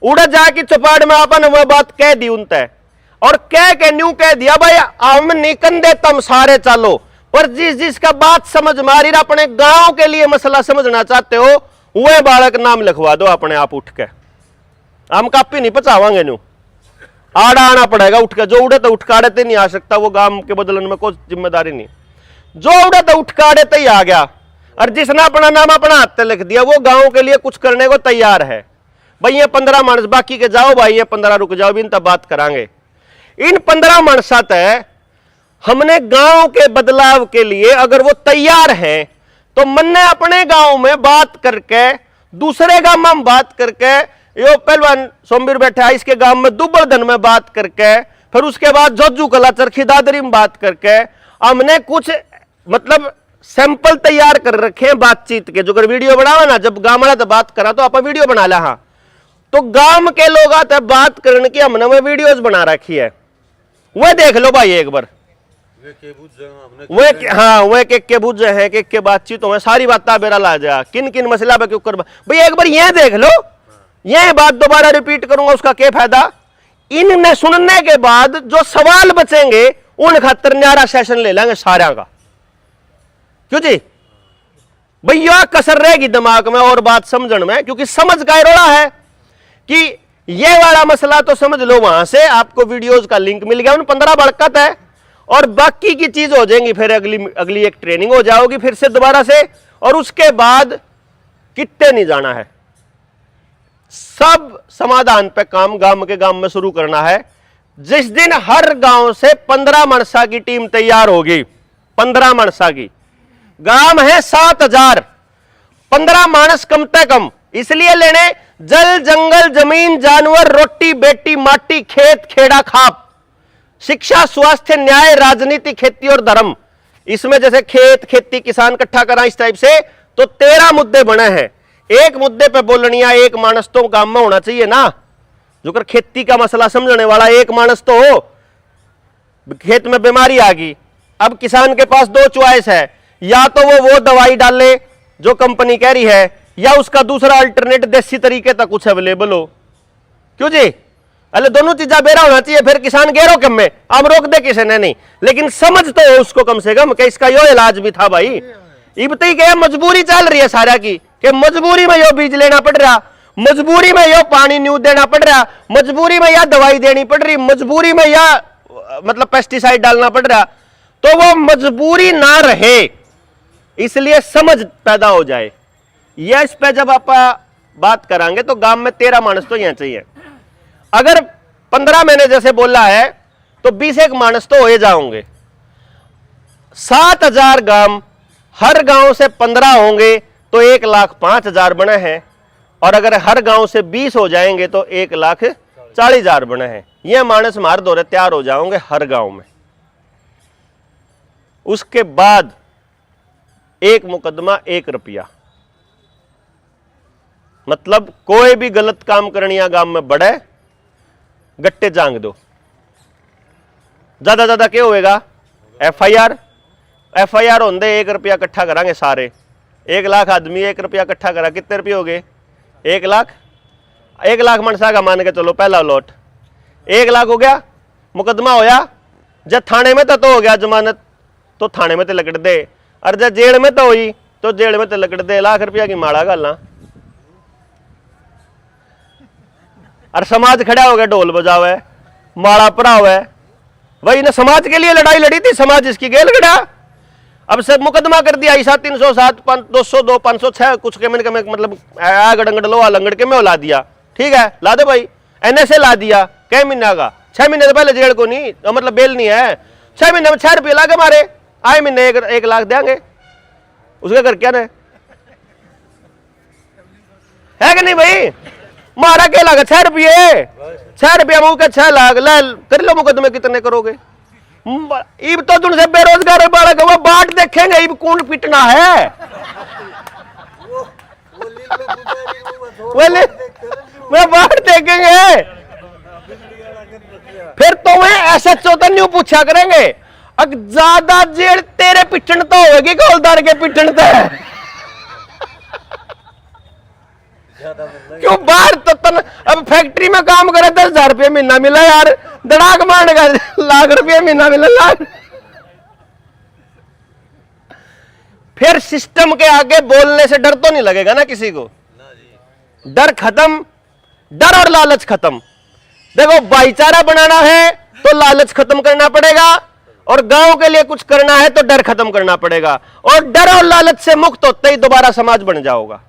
उड़ा जाके चौपाड़ में अपन वह बात कह दी उनते, और कह के न्यू कह दिया भाई हम निकन दे तुम सारे चलो, पर जिस जिसका बात समझ मारी अपने गांव के लिए मसला समझना चाहते हो वह बालक नाम लिखवा दो अपने आप उठ के, हम कापी नहीं पचावांगे न्यू, आड़ा आना पड़ेगा उठ के, जो उड़े तो उठ काड़े नहीं आ सकता, वो गांव के बदलन में कोई जिम्मेदारी नहीं, जो उड़े तो उठ काड़े ही आ गया, और जिसने अपना नाम अपना हाथ लिख दिया वो गांव के लिए कुछ करने को तैयार है। भाई ये 15 मानस बाकी के जाओ, भाई ये 15 रुक जाओ, इन तब बात करांगे। इन 15 मानसा तय हमने गांव के बदलाव के लिए अगर वो तैयार हैं तो मन्ने अपने गांव में बात करके, दूसरे गांव में हम बात करके, यो पहलवान सोमवीर बैठा है इसके गांव में दुबलधन में बात करके, फिर उसके बाद जोजू कला चरखी दादरी में बात करके हमने कुछ मतलब सैंपल तैयार कर रखे हैं बातचीत के, जो अगर वीडियो बनावा ना जब गांव वाला तो बात करा तो आप वीडियो बना ला, हाँ तो गांव के लोग आते बात करने की हमने वो वीडियोस बना रखी है, वह देख लो भाई एक बार, वे के बुझ है के बातचीतों में सारी बात बेरा ला जा, किन किन मसला पे क्यों कर भाई एक बार यह देख लो, यह बात दोबारा रिपीट करूंगा उसका क्या फायदा। इनने सुनने के बाद जो सवाल बचेंगे उन खातर न्यारा सेशन ले लेंगे सारा का, क्यों जी भैया कसर रहेगी दिमाग में और बात समझण में, क्योंकि समझ का रोड़ा है कि ये वाला मसला तो समझ लो, वहां से आपको वीडियोस का लिंक मिल गया, उन 15 बरकत है और बाकी की चीज हो जाएंगी, फिर अगली एक ट्रेनिंग हो जाओगी फिर से दोबारा से, और उसके बाद कितने नहीं जाना है, सब समाधान पे काम गांव के गांव में शुरू करना है। जिस दिन हर गांव से 15 मनसा की टीम तैयार होगी, 15 मनसा की, गांव है 7000, 15 मानस कम से कम इसलिए लेने, जल जंगल जमीन जानवर रोटी बेटी माटी खेत खेड़ा खाप, शिक्षा स्वास्थ्य न्याय राजनीति खेती और धर्म, इसमें जैसे खेत खेती किसान इकट्ठा करा इस टाइप से, तो 13 मुद्दे बने हैं। एक मुद्दे पे बोलनिया एक मानस तो काम में होना चाहिए ना, जो कर खेती का मसला समझने वाला एक मानस तो हो। खेत में बीमारी आ गई, अब किसान के पास 2 चॉइस है, या तो वो दवाई डाले जो कंपनी कह रही है, या उसका दूसरा अल्टरनेट देसी तरीके तक कुछ अवेलेबल हो, क्यों जी अरे दोनों चीजा बेरा होना चाहिए, फिर किसान गेरो कम में अब रोक दे किसी ने नहीं, लेकिन समझ तो हो उसको कम से कम कि इसका यो इलाज भी था भाई, इबती के मजबूरी चल रही है सारा की, कि मजबूरी में यो बीज लेना पड़ रहा, मजबूरी में यो पानी न्यू देना पड़ रहा, मजबूरी में या दवाई देनी पड़ रही, मजबूरी में या मतलब पेस्टिसाइड डालना पड़ रहा, तो वो मजबूरी ना रहे इसलिए समझ पैदा हो जाए। यह इस पे जब आप बात करांगे तो गांव में 13 मानस तो यहाँ चाहिए, अगर 15 महीने जैसे बोला है तो 20 मानस तो हो जाओगे, 7000 गांव, हर गांव से 15 होंगे तो 1,05,000 बने हैं, और अगर हर गांव से 20 हो जाएंगे तो 1,40,000 बने हैं। यह मानस मार दौरे तैयार हो जाओगे हर गांव में। उसके बाद 1 मुकदमा 1 रुपया, मतलब कोई भी गलत काम करनिया गांव में बढ़े गट्टे जांग दो, ज्यादा क्या होएगा एफ.आई.आर होंदे 1 रुपया इकट्ठा करांगे सारे, 1 लाख आदमी 1 रुपया इकट्ठा करा, कितने रुपये हो गए? 1 लाख मनसा का मान के चलो, पहला लॉट 1 लाख हो गया। मुकदमा होया, जब थाने में तो हो गया जमानत, तो थाने में तो लकड़ दे, और जब जेल में तो हुई तो जेल में तो लकड़ दे। 1 लाख रुपया की माड़ा गलना, और समाज खड़ा हो गया ढोल बजावे, माड़ा पढ़ावे। वही ने समाज के लिए लड़ाई लड़ी थी, समाज इसकी गेल गड़ा। अब से मुकदमा कर दिया ऐसा 307 202 506 कुछ के में मतलब गड़ंगड़ लोहा लंगड़ के में ला दिया। ठीक है, ला दे भाई, NSA ला दिया, कै महीना का? 6 महीने से पहले जेल को नहीं, मतलब बेल नहीं है। 6 महीने में 6 रुपये लागे मारे, आए महीने 1 लाख देंगे, उसका कर क्या है कि नहीं भाई? मारा क्या लगा? 6 रुपये, 6 रुपया मुंह के 6 लाख ले कर लो। मुकदमे कितने करोगे? इब तो तुमसे बेरोजगार बालक वो बाट देखेंगे, इब कौन पिटना है? वो बाट देखेंगे, फिर तुम्हें SHO तो न्यू पूछा करेंगे, अब ज्यादा जेल तेरे पिटन तो होगी गोलदार के पिटन तो क्यों? बाहर तो अब फैक्ट्री में काम करे 10,000 रुपये महीना मिला यार, धड़ाक मारने का 1 लाख रुपये महीना मिला, लाख। फिर सिस्टम के आगे बोलने से डर तो नहीं लगेगा ना किसी को? डर खत्म, डर और लालच खत्म। देखो, भाईचारा बनाना है तो लालच खत्म करना पड़ेगा, और गांव के लिए कुछ करना है तो डर खत्म करना पड़ेगा। और डर और लालच से मुक्त होते ही दोबारा समाज बन जाओगा।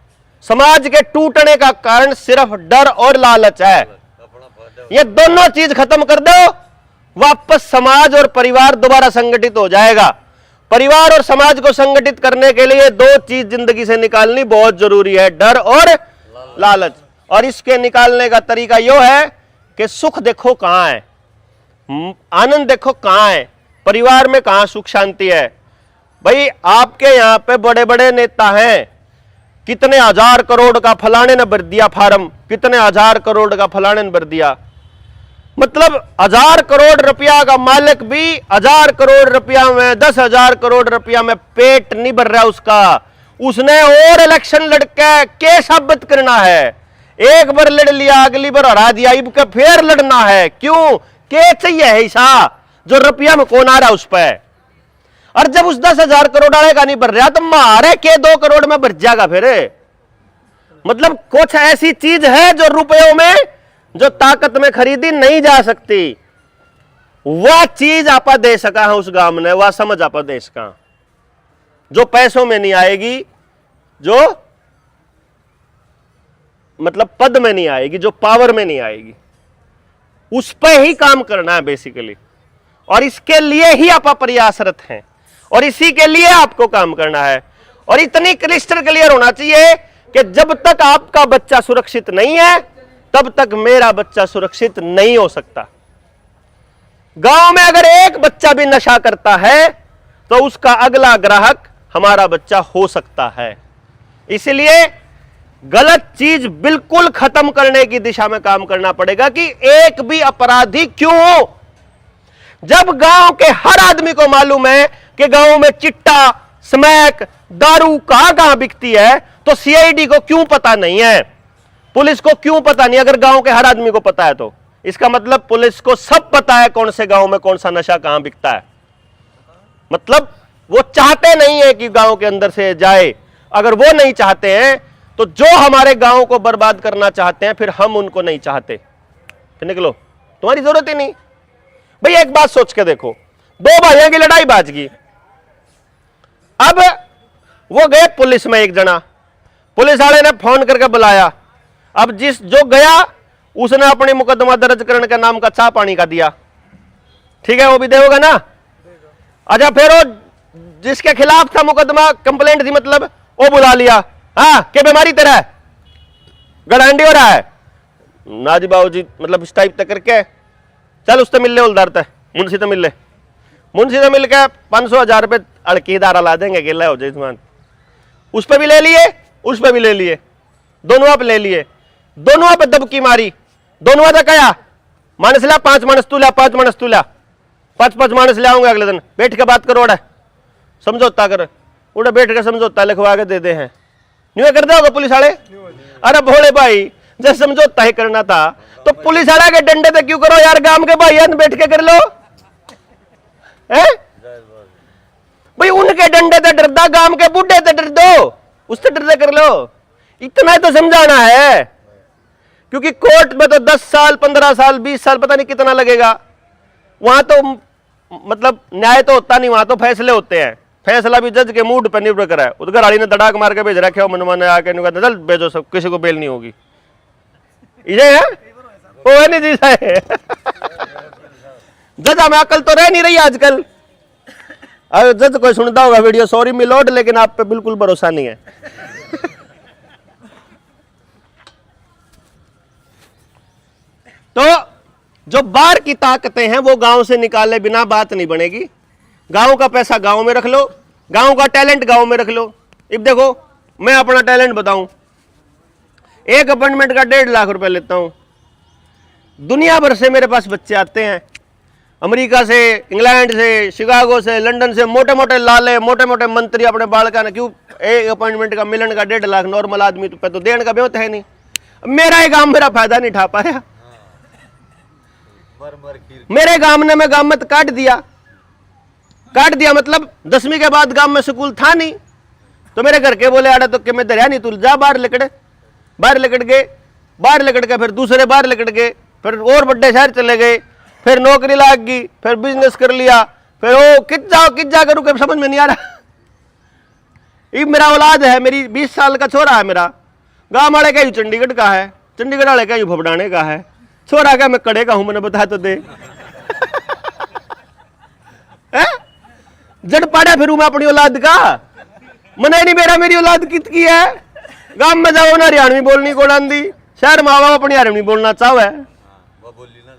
समाज के टूटने का कारण सिर्फ डर और लालच है। ये दोनों चीज खत्म कर दो, वापस समाज और परिवार दोबारा संगठित हो जाएगा। परिवार और समाज को संगठित करने के लिए 2 चीज जिंदगी से निकालनी बहुत जरूरी है, डर और लालच। और इसके निकालने का तरीका यो है कि सुख देखो कहां है, आनंद देखो कहां है, परिवार में कहां सुख शांति है। भाई आपके यहां पे बड़े बड़े नेता हैं, कितने 1000 करोड़ का फलाने ने भर दिया फार्म, कितने 1000 करोड़ का फलाने ने भर दिया। मतलब 1000 करोड़ रुपया का मालिक भी 1000 करोड़ रुपया में 10,000 करोड़ रुपया में पेट नहीं भर रहा उसका। उसने और इलेक्शन लड़के के साबित करना है। एक बार लड़ लिया, अगली बार हरा दिया, इब के फिर लड़ना है। क्यों? के चाहिए हिस्सा, जो रुपया में कौन आ रहा उस पर। और जब उस 10,000 करोड़ वाले का नहीं भर रहा तो मारे के 2 करोड़ में भर जाएगा फिर। मतलब कुछ ऐसी चीज है जो रुपयों में, जो ताकत में खरीदी नहीं जा सकती, वह चीज आप दे सका है उस गांव ने, वह समझ आप दे सका, जो पैसों में नहीं आएगी, जो मतलब पद में नहीं आएगी, जो पावर में नहीं आएगी, उस पर ही काम करना है बेसिकली। और इसके लिए ही आप प्रयासरत हैं, और इसी के लिए आपको काम करना है। और इतनी क्रिस्टल क्लियर होना चाहिए कि जब तक आपका बच्चा सुरक्षित नहीं है, तब तक मेरा बच्चा सुरक्षित नहीं हो सकता। गांव में अगर एक बच्चा भी नशा करता है तो उसका अगला ग्राहक हमारा बच्चा हो सकता है। इसलिए गलत चीज बिल्कुल खत्म करने की दिशा में काम करना पड़ेगा कि एक भी अपराधी क्यों हो। जब गांव के हर आदमी को मालूम है कि गांव में चिट्टा, स्मैक, दारू कहां कहां बिकती है, तो CID को क्यों पता नहीं है, पुलिस को क्यों पता नहीं? अगर गांव के हर आदमी को पता है तो इसका मतलब पुलिस को सब पता है कौन से गांव में कौन सा नशा कहां बिकता है। मतलब वो चाहते नहीं है कि गांव के अंदर से जाए। अगर वो नहीं चाहते हैं तो जो हमारे गांव को बर्बाद करना चाहते हैं, फिर हम उनको नहीं चाहते, फिर निकलो, तुम्हारी जरूरत ही नहीं। भाई एक बात सोच के देखो, 2 भाइयों की लड़ाई बाज गई। अब वो गए पुलिस में, एक जना पुलिस वाले ने फोन करके बुलाया। अब जो गया उसने अपनी मुकदमा दर्ज करने के नाम का चाह पानी का दिया, ठीक है, वो भी देगा ना। अच्छा, फिर वो जिसके खिलाफ था मुकदमा, कंप्लेंट थी, मतलब वो बुला लिया। हाँ, क्या बीमारी तेरा है, गड़ांडी हो रहा है ना जी बाबूजी, मतलब इस टाइप तक करके चल उससे मिल ले, उलदार तक मुंशी से मिल ले। मुंशी से मिल के 500-1000 रुपये अड़कीदारा ला देंगे, गिला हो जाए। उस पर भी ले लिए, उस पर भी ले लिए, दोनों पे ले लिए, दोनों पे दबकी मारी। दोनों ने कहा मानस ला 5 मनस तू ला, 5 मनस तू ला, 5-5 मानस ले आऊंगा अगले दिन, बैठ के बात करो, समझौता कर, उड़े बैठ के समझौता लिखवा के दे दे हैं, न्यू कर दोगे पुलिस वाले? अरे भोले भाई, जब समझौता ही करना था तो पुलिस वाला के डंडे पे क्यों करो यार, गांव के भाई बैठ के कर लो है भाई, उनके डंडे से डरदा, गांव के बूढ़े से डर दो, उससे डरते कर लो, इतना ही तो समझाना है। क्योंकि कोर्ट में तो 10 साल 15 साल 20 साल पता नहीं कितना लगेगा, वहां तो मतलब न्याय तो होता नहीं, वहां तो फैसले होते हैं, फैसला भी जज के मूड पर निर्भर करा है। उधर गाड़ी ने धड़ाक मार के भेज रखे हो, मनमाने आके कहते चल भेजो सब, किसी को बेल नहीं होगी, ये है वो है नहीं जी है। जज हमें अकल तो रह नहीं रही आजकल। अगर जज कोई सुनता होगा वीडियो, सॉरी मिलोड, लेकिन आप पे बिल्कुल भरोसा नहीं है। तो जो बाहर की ताकतें हैं वो गांव से निकाले बिना बात नहीं बनेगी। गांव का पैसा गांव में रख लो, गांव का टैलेंट गांव में रख लो। अब देखो मैं अपना टैलेंट बताऊं, एक अपॉइंटमेंट का 1.5 लाख रुपए लेता हूं, दुनिया भर से मेरे पास बच्चे आते हैं, अमेरिका से, इंग्लैंड से, शिकागो से, लंदन से, मोटे मोटे लाले, मोटे मोटे मंत्री अपने बालका ने, क्यों एक अपॉइंटमेंट का मिलन का 1.5 लाख नॉर्मल आदमी पे तो देने का बेवत है नहीं। मेरा ही गांव मेरा फायदा नहीं उठा पाया, मेरे गांव ने मैं गांव में काट दिया मतलब 10वीं के बाद गांव में स्कूल था नहीं, तो मेरे घर के बोले आड़ा तो कि मैं दरिया नहीं, तू जा बाहर लिकड़ के, फिर दूसरे बाहर लिकड़ गए, फिर और बड़े शहर चले गए, फिर नौकरी लाग गई, फिर बिजनेस कर लिया, फिर वो किज्जा करूँ के समझ में नहीं आ रहा। ये मेरा औलाद है, मेरी 20 साल का छोरा है मेरा, गांव वाले का चंडीगढ़ का है, चंडीगढ़ वाले का फबडाने का है, छोरा का मैं कड़े का हूं, मैंने बता तो दे। जड़ पाड़ा फिर मैं अपनी औलाद का, मना नहीं मेरा, मेरी औलाद कितकी है। गांव में जाओ ना हरियाणवी बोलनी को आंदी, शहर माँ बाप अपनी हरियाणवी बोलना चाहे,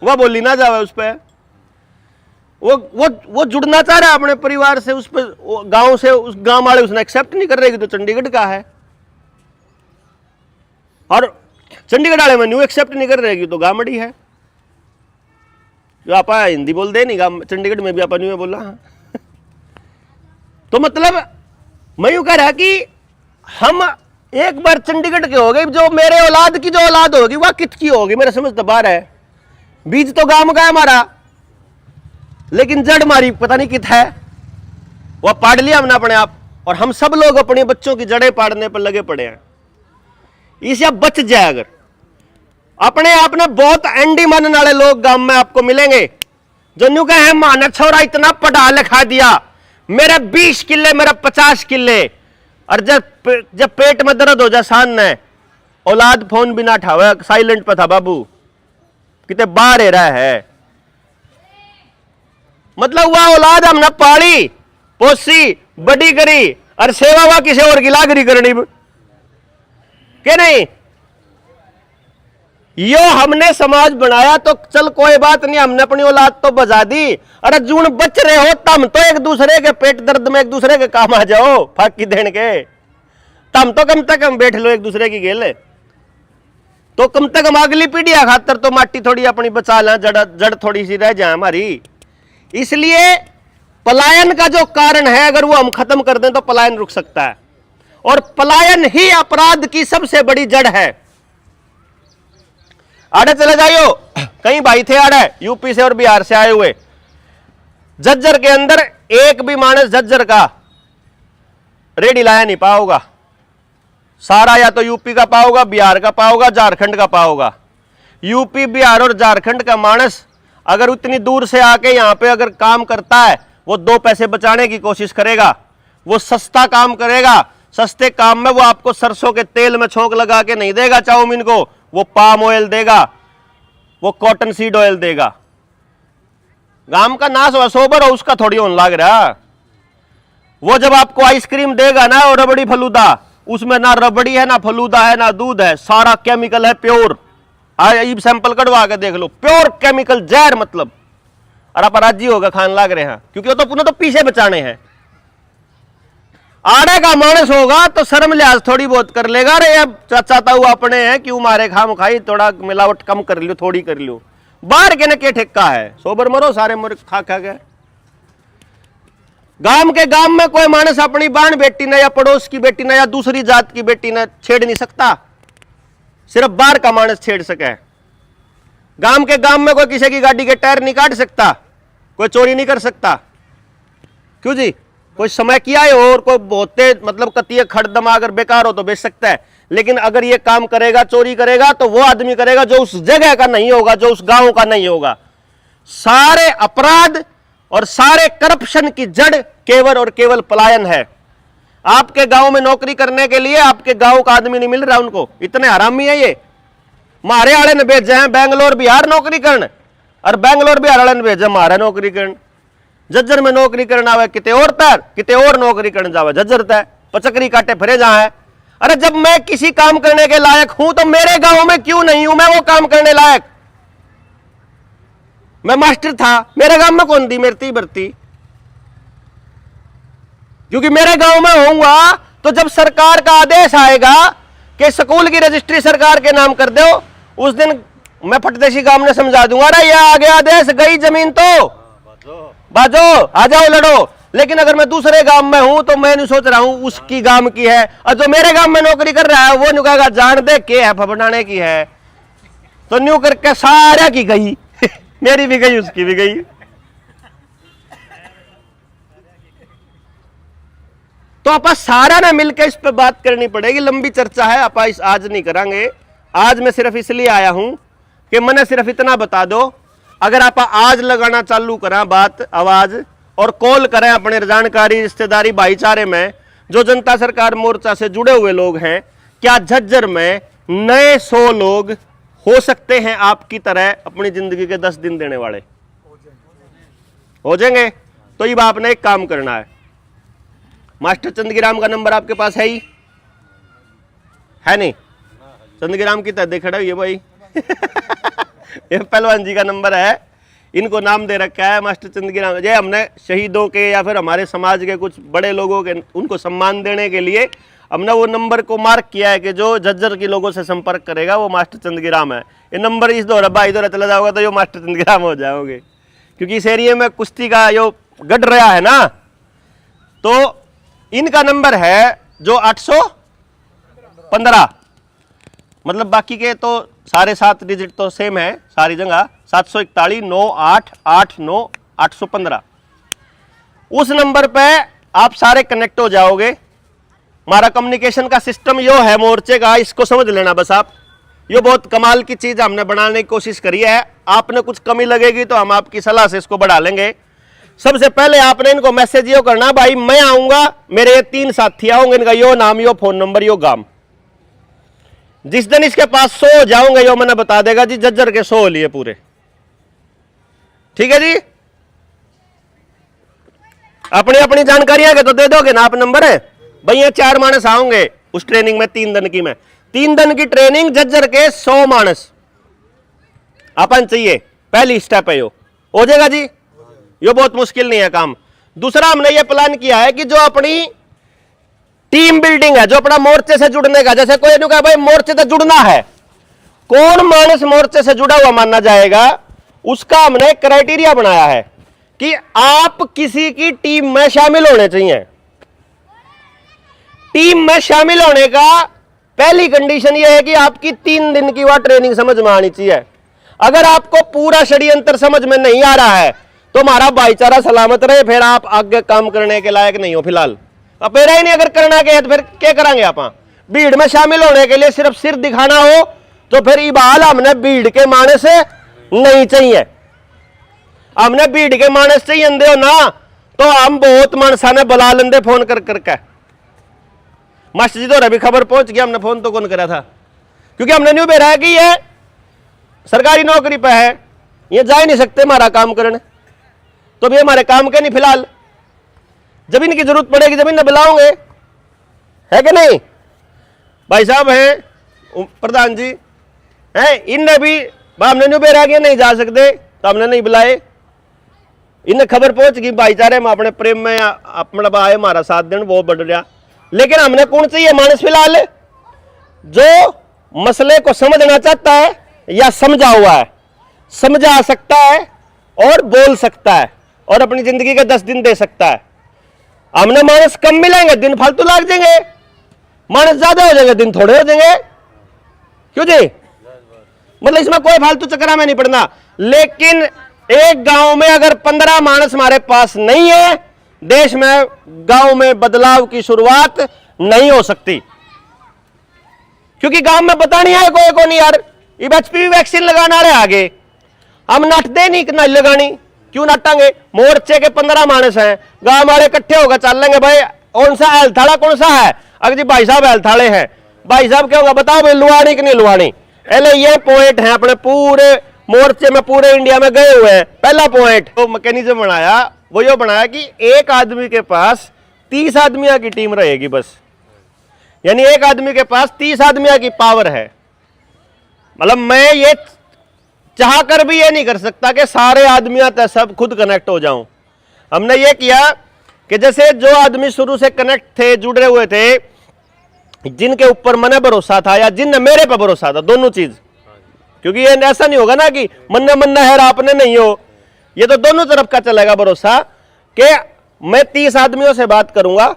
वह बोली ना जावे उस पर, वो जुड़ना चाह रहा है अपने परिवार से, उस पर गांव से, उस गांव वाले उसने एक्सेप्ट नहीं कर रहे कि तो चंडीगढ़ का है, और चंडीगढ़ वाले में न्यू एक्सेप्ट नहीं कर रहे कि तो गामड़ी है। जो आप हिंदी बोल दे नहीं, चंडीगढ़ में भी आप न्यू बोला। हाँ। तो मतलब मैं यूं कह रहा कि हम एक बार चंडीगढ़ के हो गए, जो मेरे औलाद की जो औलाद होगी वह कितकी होगी, मेरा समझ तो बाहर है। बीज तो गांव का है हमारा, लेकिन जड़ मारी पता नहीं कित है, वह पाड़ लिया हमने अपने आप, और हम सब लोग अपने बच्चों की जड़ें पाड़ने पर लगे पड़े हैं। इससे बच जाए अगर अपने आप में, बहुत एंडी मानने वाले लोग गांव में आपको मिलेंगे, जो न्यू कहे माना छोरा इतना पढ़ा लिखा दिया, मेरा 20 किले मेरा 50 किले, और जब पेट में दर्द हो जाए शान ने, औलाद फोन भी ना उठावे, साइलेंट पे था बाबू, कितने बाहर रहा है। मतलब वह औलाद हमने पाली पोसी बड़ी करी, और सेवा वह किसी और की लागरी करनी के नहीं। यो हमने समाज बनाया तो चल कोई बात नहीं, हमने अपनी औलाद तो बजा दी, अरे जून बच रहे हो तम तो एक दूसरे के पेट दर्द में एक दूसरे के काम आ जाओ, फाकी देने के तम तो कम से कम बैठ लो एक दूसरे की गेले, तो कम से कम अगली पीढ़ी खातर तो माटी थोड़ी अपनी बचा लें, जड़ थोड़ी सी रह जाए हमारी। इसलिए पलायन का जो कारण है अगर वो हम खत्म कर दें तो पलायन रुक सकता है, और पलायन ही अपराध की सबसे बड़ी जड़ है। आड़े चले जाइयो, कई भाई थे आड़े यूपी से और बिहार से आए हुए, झज्जर के अंदर एक भी मानस झज्जर का रेडी लाया नहीं पाओगा, सारा या तो यूपी का पाओगा, बिहार का पाओगा, झारखंड का पाओगा। यूपी बिहार और झारखंड का मानस अगर उतनी दूर से आके यहाँ पे अगर काम करता है, वो 2 पैसे बचाने की कोशिश करेगा, वो सस्ता काम करेगा। सस्ते काम में वो आपको सरसों के तेल में छोंक लगा के नहीं देगा चाउमीन को, वो पाम ऑयल देगा, वो कॉटन सीड ऑयल देगा। गांव का नाश हो सोबर हो उसका थोड़ी होने लग रहा। वो जब आपको आइसक्रीम देगा ना और रबड़ी फलूदा, उसमें ना रबड़ी है ना फलूदा है ना दूध है, सारा केमिकल है प्योर। सैंपल कटवा के देख लो, प्योर केमिकल जहर मतलब। और आप राजी होगा खान लाग रहे हैं, क्योंकि वो तो पुनः तो पीछे बचाने हैं। आड़े का मानस होगा तो शर्म लिहाज थोड़ी बहुत कर लेगा, अरे अब चाहता हुआ अपने हैं क्यों मारे खाम खाई, थोड़ा मिलावट कम कर लियो, थोड़ी कर लियो। बाहर के न के ठेका है, सोबर मरो सारे मर खा खा गए। गांव के गांव में कोई मानस अपनी बाण बेटी ने या पड़ोस की बेटी ने या दूसरी जात की बेटी ने छेड़ नहीं सकता, सिर्फ बाहर का मानस छेड़ सके। गांव के गांव में कोई किसी की गाड़ी के टायर नहीं काट सकता, कोई चोरी नहीं कर सकता। क्यों जी? कोई समय किया है और कोई बहुते मतलब कतिये खड़दमा अगर बेकार हो तो बेच सकता है, लेकिन अगर ये काम करेगा, चोरी करेगा, तो वो आदमी करेगा जो उस जगह का नहीं होगा, जो उस गांव का नहीं होगा। सारे अपराध और सारे करप्शन की जड़ केवल और केवल पलायन है। आपके गांव में नौकरी करने के लिए आपके गांव का आदमी नहीं मिल रहा उनको, इतने हरामी है ये। मारे आड़े ने भेजे हैं बेंगलोर बिहार नौकरी करने, और बेंगलोर बिहार वाले ने भेजे मारे नौकरी करने। जज्जर में नौकरी करना हुआ किते और तर, किते और नौकरी करने जावे जज्जर तय पचकरी काटे फिरे जहां है। अरे जब मैं किसी काम करने के लायक हूं तो मेरे गांव में क्यों नहीं हूं मैं वो काम करने लायक? मैं मास्टर था, मेरे गांव में कौन दी मेरी भर्ती? क्योंकि मेरे गांव में होऊंगा तो जब सरकार का आदेश आएगा कि स्कूल की रजिस्ट्री सरकार के नाम कर दो, उस दिन मैं फटदेशी गांव ने समझा दूंगा, अरे ये आ गया आदेश, गई जमीन तो बाजो आ जाओ लड़ो। लेकिन अगर मैं दूसरे गांव में हूं तो मैं नहीं सोच रहा हूं उसकी गांव की है, और जो मेरे गांव में नौकरी कर रहा है वो न्यू कहेगा जान दे के है फपड़ाने की है, तो न्यू करके सारा की गई मेरी भी गई उसकी भी गई। तो आप सारा ना मिलकर इस पे बात करनी पड़ेगी, लंबी चर्चा है, आप आज नहीं करांगे। आज मैं सिर्फ इसलिए आया हूं कि मैंने सिर्फ इतना बता दो, अगर आप आज लगाना चालू करा बात आवाज और कॉल करें अपने जानकारी रिश्तेदारी भाईचारे में जो जनता सरकार मोर्चा से जुड़े हुए लोग हैं, क्या झज्जर में नए 100 लोग हो सकते हैं आपकी तरह अपनी जिंदगी के 10 दिन देने वाले? हो जाएंगे। तो ये आपने एक काम करना है, मास्टर चंदगीराम का नंबर आपके पास है ही है नहीं? चंदगीराम की तरह खड़ा है भाई ये पहलवान जी का नंबर है, इनको नाम दे रखा है मास्टर चंदगीराम। ये हमने शहीदों के या फिर हमारे समाज के कुछ बड़े लोगों के उनको सम्मान देने के लिए हमने वो नंबर को मार्क किया है कि जो झज्जर के लोगों से संपर्क करेगा वो मास्टर चंदगीराम है। ये नंबर इस दौरा भाई दौरा चला जाओगे तो ये मास्टर चंदगीराम हो जाओगे, क्योंकि इस एरिया में कुश्ती का जो गढ़ रहा है ना, तो इनका नंबर है जो 815, मतलब बाकी के तो सारे 7 डिजिट तो सेम है सारी जगह, 741 9889 815। उस नंबर पे आप सारे कनेक्ट हो जाओगे। हमारा कम्युनिकेशन का सिस्टम यो है मोर्चे का, इसको समझ लेना बस आप। ये बहुत कमाल की चीज हमने बनाने की कोशिश करी है। आपने कुछ कमी लगेगी तो हम आपकी सलाह से इसको बढ़ा लेंगे। सबसे पहले आपने इनको मैसेज यो करना, भाई मैं आऊंगा, मेरे 3 साथी आओगे, इनका यो नाम यो फोन नंबर यो गांव। जिस दिन इसके पास 100 हो जाओगे यो मैंने बता देगा जी झज्जर के 100 लिए पूरे, ठीक है जी। अपनी अपनी जानकारियां के तो दे दोगे ना आप नंबर है भाई। ये 4 मानस आओगे उस ट्रेनिंग में 3 दिन की, में 3 दिन की ट्रेनिंग झज्जर के 100 मानस अपन चाहिए। पहली स्टेप है यो, हो जाएगा जी, यो बहुत मुश्किल नहीं है काम। दूसरा हमने ये प्लान किया है कि जो अपनी टीम बिल्डिंग है, जो अपना मोर्चे से जुड़ने का, जैसे कोई कहा भाई मोर्चे से जुड़ना है, कौन मानस मोर्चे से जुड़ा हुआ माना जाएगा, उसका हमने क्राइटेरिया बनाया है कि आप किसी की टीम में शामिल होने चाहिए। टीम में शामिल होने का पहली कंडीशन यह है कि आपकी 3 दिन की वह ट्रेनिंग समझ में आनी चाहिए। अगर आपको पूरा षड्यंत्र समझ में नहीं आ रहा है तो हमारा भाईचारा सलामत रहे, फिर आप आगे काम करने के लायक नहीं हो फिलहाल। अब मेरा ही नहीं अगर करना के है तो फिर क्या करेंगे आप? भीड़ में शामिल होने के लिए सिर्फ सिर दिखाना हो तो फिर इबाल हमने भीड़ के मानस नहीं चाहिए। हमने भीड़ के मानस चाहिए हो ना तो हम बहुत मानसा ने बुला लेंगे फोन कर करके। मास्टर जी तो अभी खबर पहुंच गया, हमने फोन तो कौन करा था, क्योंकि हमने न्यू बेरा है कि ये सरकारी नौकरी पे है, ये जा ही नहीं सकते हमारा काम करने, तो भी हमारे काम के नहीं फिलहाल। जब इनकी जरूरत पड़ेगी जब इन्हें बुलाओगे, है कि नहीं? भाई साहब हैं प्रधान जी हैं, इनने भी हमने न्यू बेरा गया नहीं जा सकते तो हमने नहीं बुलाए। इन्हें खबर पहुंच गई, भाईचारे में अपने प्रेम में अपना आए हमारा साथ देने बहुत बढ़ रहा। लेकिन हमने कौन चाहिए मानस फिलहाल जो मसले को समझना चाहता है या समझा हुआ है, समझा सकता है और बोल सकता है और अपनी जिंदगी के 10 दिन दे सकता है। हमने मानस कम मिलेंगे, दिन फालतू लाग जाएंगे, मानस ज्यादा हो जाएंगे, दिन थोड़े हो जाएंगे। क्यों जी? मतलब इसमें कोई फालतू चक्कर में नहीं पड़ना। लेकिन एक गांव में अगर 15 मानस हमारे पास नहीं है, देश में गांव में बदलाव की शुरुआत नहीं हो सकती। क्योंकि गांव में पता नहीं है कोई को नहीं यार, ये एचपीवी वैक्सीन लगाना रहे आगे, हम नटते नहीं कि नहीं लगानी, क्यों नटांगे? मोर्चे के 15 मानस हैं, गांव वाले इकट्ठे होकर चल लेंगे, भाई कौन सा हेल्थाड़ा कौन सा है? अगर जी भाई साहब हेल्थाड़े हैं, भाई साहब क्या होगा बताओ भाई, लुहानी कि नहीं लुहानी? अरे ये पॉइंट है अपने पूरे मोर्चे में, पूरे इंडिया में गए हुए हैं। पहला पॉइंट तो मैकेनिज्म बनाया, वो ये बनाया कि एक आदमी के पास 30 आदमियों की टीम रहेगी बस, यानी एक आदमी के पास 30 आदमियों की पावर है। मतलब मैं ये चाह कर भी ये नहीं कर सकता कि सारे आदमियों तक सब खुद कनेक्ट हो जाऊं। हमने ये किया कि जैसे जो आदमी शुरू से कनेक्ट थे, जुड़े हुए थे, जिनके ऊपर मैंने भरोसा था या जिनने मेरे पर भरोसा था, दोनों चीज, क्योंकि ये ऐसा नहीं होगा ना कि मन्ना है आपने नहीं हो, ये तो दोनों तरफ का चलेगा भरोसा कि मैं 30 आदमियों से बात करूंगा,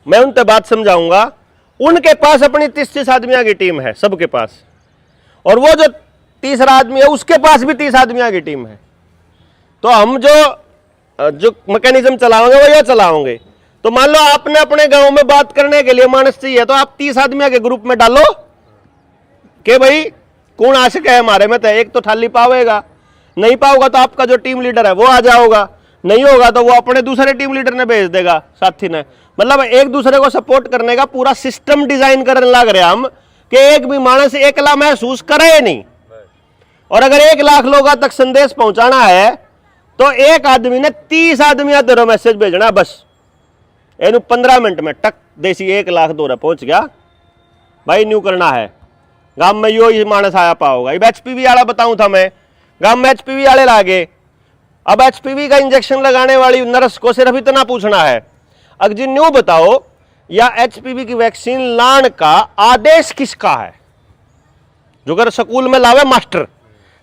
मैं उनसे बात समझाऊंगा, उनके पास अपनी 30 आदमियों की टीम है सबके पास, और वो जो तीसरा आदमी है उसके पास भी 30 आदमियों की टीम है। तो हम जो मैकेनिज्म चलाओगे वो ये चलाओगे। तो मान लो आपने अपने गांव में बात करने के लिए मानस चाहिए, तो आप 30 आदमियों के ग्रुप में डालो कि भाई कौन आशिक है हमारे में, तो एक तो ठाली पावेगा, नहीं पाओगा तो आपका जो टीम लीडर है वो आ जाओगा, नहीं होगा तो वो अपने दूसरे टीम लीडर ने भेज देगा, साथी ने। मतलब एक दूसरे को सपोर्ट करने का पूरा सिस्टम डिजाइन करने लग रहे हम कि एक भी मानस एकला महसूस करे नहीं। और अगर 1 लाख लोगों तक संदेश पहुंचाना है तो एक आदमी ने 30 आदमियों तेरा मैसेज भेजना बस, इन 15 मिनट में टक देसी 1 लाख दौरा पहुंच गया भाई, न्यू करना है गांव में, यो ही मानस आया पाओगा। अब एचपीवी वाला बताऊं था मैं, गांव में एचपीवी वाले लागे। अब एचपीवी का इंजेक्शन लगाने वाली नर्स को सिर्फ इतना पूछना है, अगर जी न्यू बताओ या एचपीवी की वैक्सीन लाने का आदेश किसका है? जो अगर स्कूल में लावे मास्टर,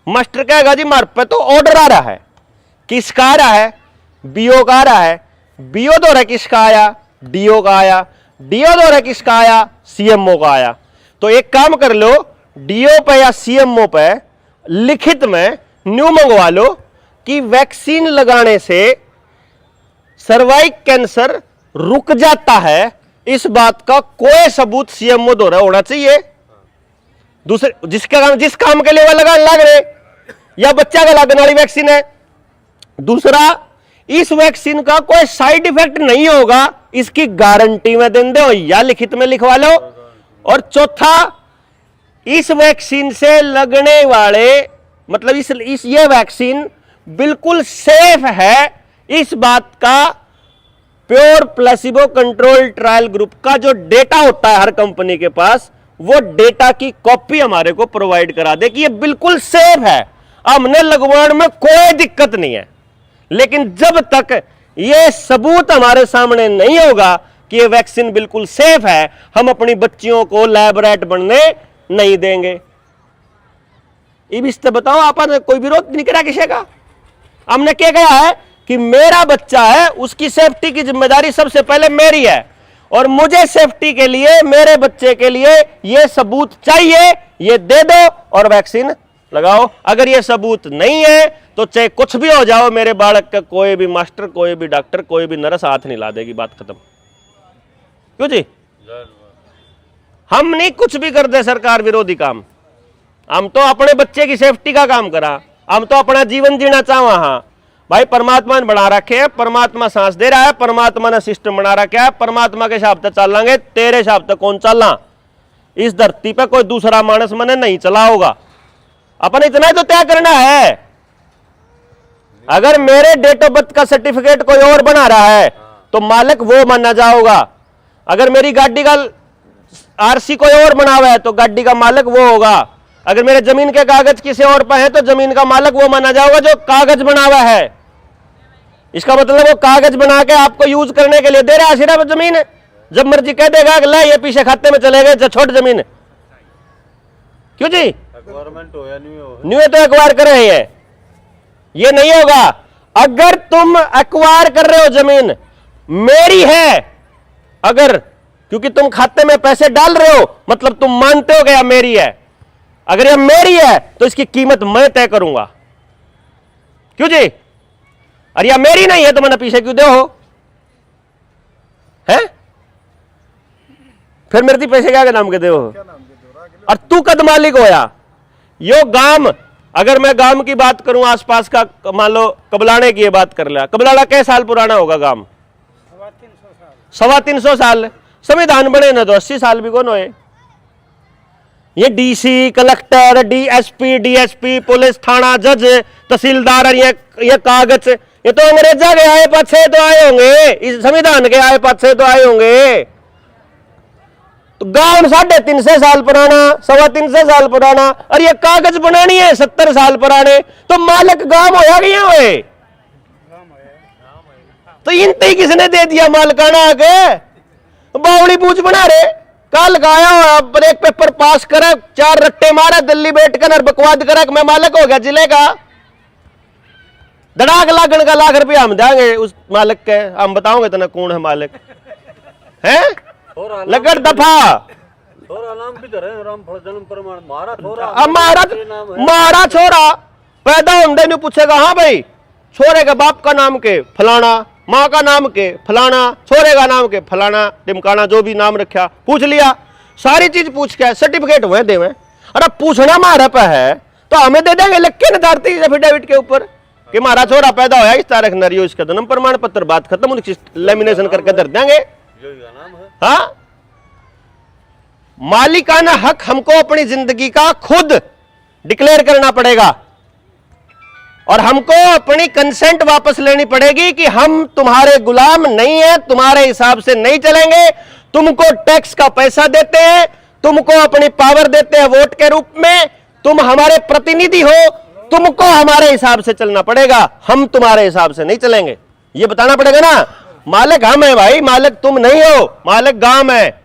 मास्टर कहेगा जी मार पे तो ऑर्डर आ रहा है, किसका आ रहा है? बीओ का आ रहा है, बीओ द्वारा किसका आया? डीओ का आया, डीओ द्वारा किसका आया? सीएमओ का आया। तो एक काम कर लो, डीओ पे या सीएमओ पे लिखित में न्यू मंगवा लो कि वैक्सीन लगाने से सर्वाइकल कैंसर रुक जाता है, इस बात का कोई सबूत सीएमओ द्वारा होना चाहिए। दूसरे जिस काम के लिए वो लगाने लग रहे, या बच्चा का लगने वाली वैक्सीन है। दूसरा, इस वैक्सीन का कोई साइड इफेक्ट नहीं होगा, इसकी गारंटी में दे दो या लिखित में लिखवा लो। और चौथा, इस वैक्सीन से लगने वाले मतलब ये वैक्सीन बिल्कुल सेफ है, इस बात का pure placebo control trial group का जो डेटा होता है हर कंपनी के पास, वो डेटा की कॉपी हमारे को प्रोवाइड करा दे कि ये बिल्कुल सेफ है, हमने लगवाने में कोई दिक्कत नहीं है। लेकिन जब तक ये सबूत हमारे सामने नहीं होगा कि ये वैक्सीन बिल्कुल सेफ है, हम अपनी बच्चियों को लैब रैट बनने नहीं देंगे। ये भी बताओ, आपने कोई विरोध नहीं करा किसी का। हमने क्या कहा है कि मेरा बच्चा है, उसकी सेफ्टी की जिम्मेदारी सबसे पहले मेरी है, और मुझे सेफ्टी के लिए मेरे बच्चे के लिए ये सबूत चाहिए, ये दे दो और वैक्सीन लगाओ। अगर ये सबूत नहीं है तो चाहे कुछ भी हो जाओ, मेरे बालक का कोई भी मास्टर, कोई भी डॉक्टर, कोई भी नर्स हाथ नहीं ला देगी, बात खत्म। क्यों जी? हम नहीं कुछ भी कर दे सरकार विरोधी काम, हम तो अपने बच्चे की सेफ्टी का काम करा, हम तो अपना जीवन जीना चाहवा। हाँ भाई, परमात्मा ने बना रखे हैं, परमात्मा सांस दे रहा है, परमात्मा ने सिस्टम बना रखा है, परमात्मा के हिसाब से चल लेंगे, तेरे हिसाब से कौन चलना? इस धरती पे कोई दूसरा मानस मैंने नहीं चला होगा, अपन इतना ही तो तय करना है। अगर मेरे डेट ऑफ बर्थ का सर्टिफिकेट कोई और बना रहा है तो मालिक वो माना जाओगा, अगर मेरी गाड़ी का आरसी कोई और बना हुआ है तो गाड़ी का मालिक वो होगा, अगर मेरे जमीन के कागज किसी और पर है तो जमीन का मालिक वो माना जाएगा जो कागज बना हुआ है। इसका मतलब वो कागज बना के आपको यूज करने के लिए दे रहा है सिर्फ जमीन, जब मर्जी कह देगा ले ये पीछे खाते में चले गए छोड़ जमीन। क्यों जी? गवर्नमेंट हो या न्यू तो एक्वायर कर रहे हैं, ये नहीं होगा। अगर तुम एक्वायर कर रहे हो जमीन, मेरी है, अगर क्योंकि तुम खाते में पैसे डाल रहे हो मतलब तुम मानते हो कि यह मेरी है। अगर यह मेरी है तो इसकी कीमत मैं तय करूंगा। क्यों जी? अरे यह मेरी नहीं है तो मैंने पीछे क्यों दे हो? है फिर मेरे पैसे क्या के नाम के दे हो? और तू कद मालिक होया। यो गांव, अगर मैं गांव की बात करूं आसपास का, मान लो कबलाने की बात कर लिया, कबलाना कै साल पुराना होगा गांव? 350 साल। संविधान बने ना तो 80 साल भी कौन होए। ये DC, collector, DSP, DSP, police थाना, जज, तहसीलदार और ये कागज, ये तो अंग्रेजा के आए पाछे तो आए होंगे, इस संविधान के आए पाछे तो आए होंगे। तो गांव 350 साल पुराना, 325 साल पुराना, और ये कागज बनानी है 70 साल पुराने, तो मालिक गांव होया गया हुए। तो इनते किसने दे दिया मालिकाना आके? बावड़ी पूछ बना रहे, कल गाया हुआ एक पेपर पास करे, 4 रट्टे मारे, दिल्ली बैठ कर और बकवाद करे कि मैं मालिक हो गया जिले का। धड़ाक लागण का लाख रुपया हम देंगे उस मालिक के, हम बताओगे तना कौन है मालिक है। लगड़ दफा मारा छोरा पैदा होने नहीं पूछेगा, हाँ भाई छोरे के बाप का नाम के फलाना, माँ का नाम के फलाना, छोरे का नाम के फलाना टिमकाना, जो भी नाम रखा पूछ लिया, सारी चीज पूछ के सर्टिफिकेट हुए देवे। अरे पूछना मारा पे है तो हमें दे देंगे लिख के नदारती एफिडेविट के ऊपर कि हमारा छोरा पैदा होया इस तारीख नरियो, इसका जन्म प्रमाण पत्र, बात खत्म, उनकी लेमिनेशन करके दर देंगे। हाँ, मालिकाना हक हमको अपनी जिंदगी का खुद डिक्लेयर करना पड़ेगा और हमको अपनी कंसेंट वापस लेनी पड़ेगी कि हम तुम्हारे गुलाम नहीं है, तुम्हारे हिसाब से नहीं चलेंगे, तुमको टैक्स का पैसा देते हैं, तुमको अपनी पावर देते हैं वोट के रूप में, तुम हमारे प्रतिनिधि हो, तुमको हमारे हिसाब से चलना पड़ेगा, हम तुम्हारे हिसाब से नहीं चलेंगे। ये बताना पड़ेगा ना। मालिक हम है भाई, मालिक तुम नहीं हो, मालिक गांव है।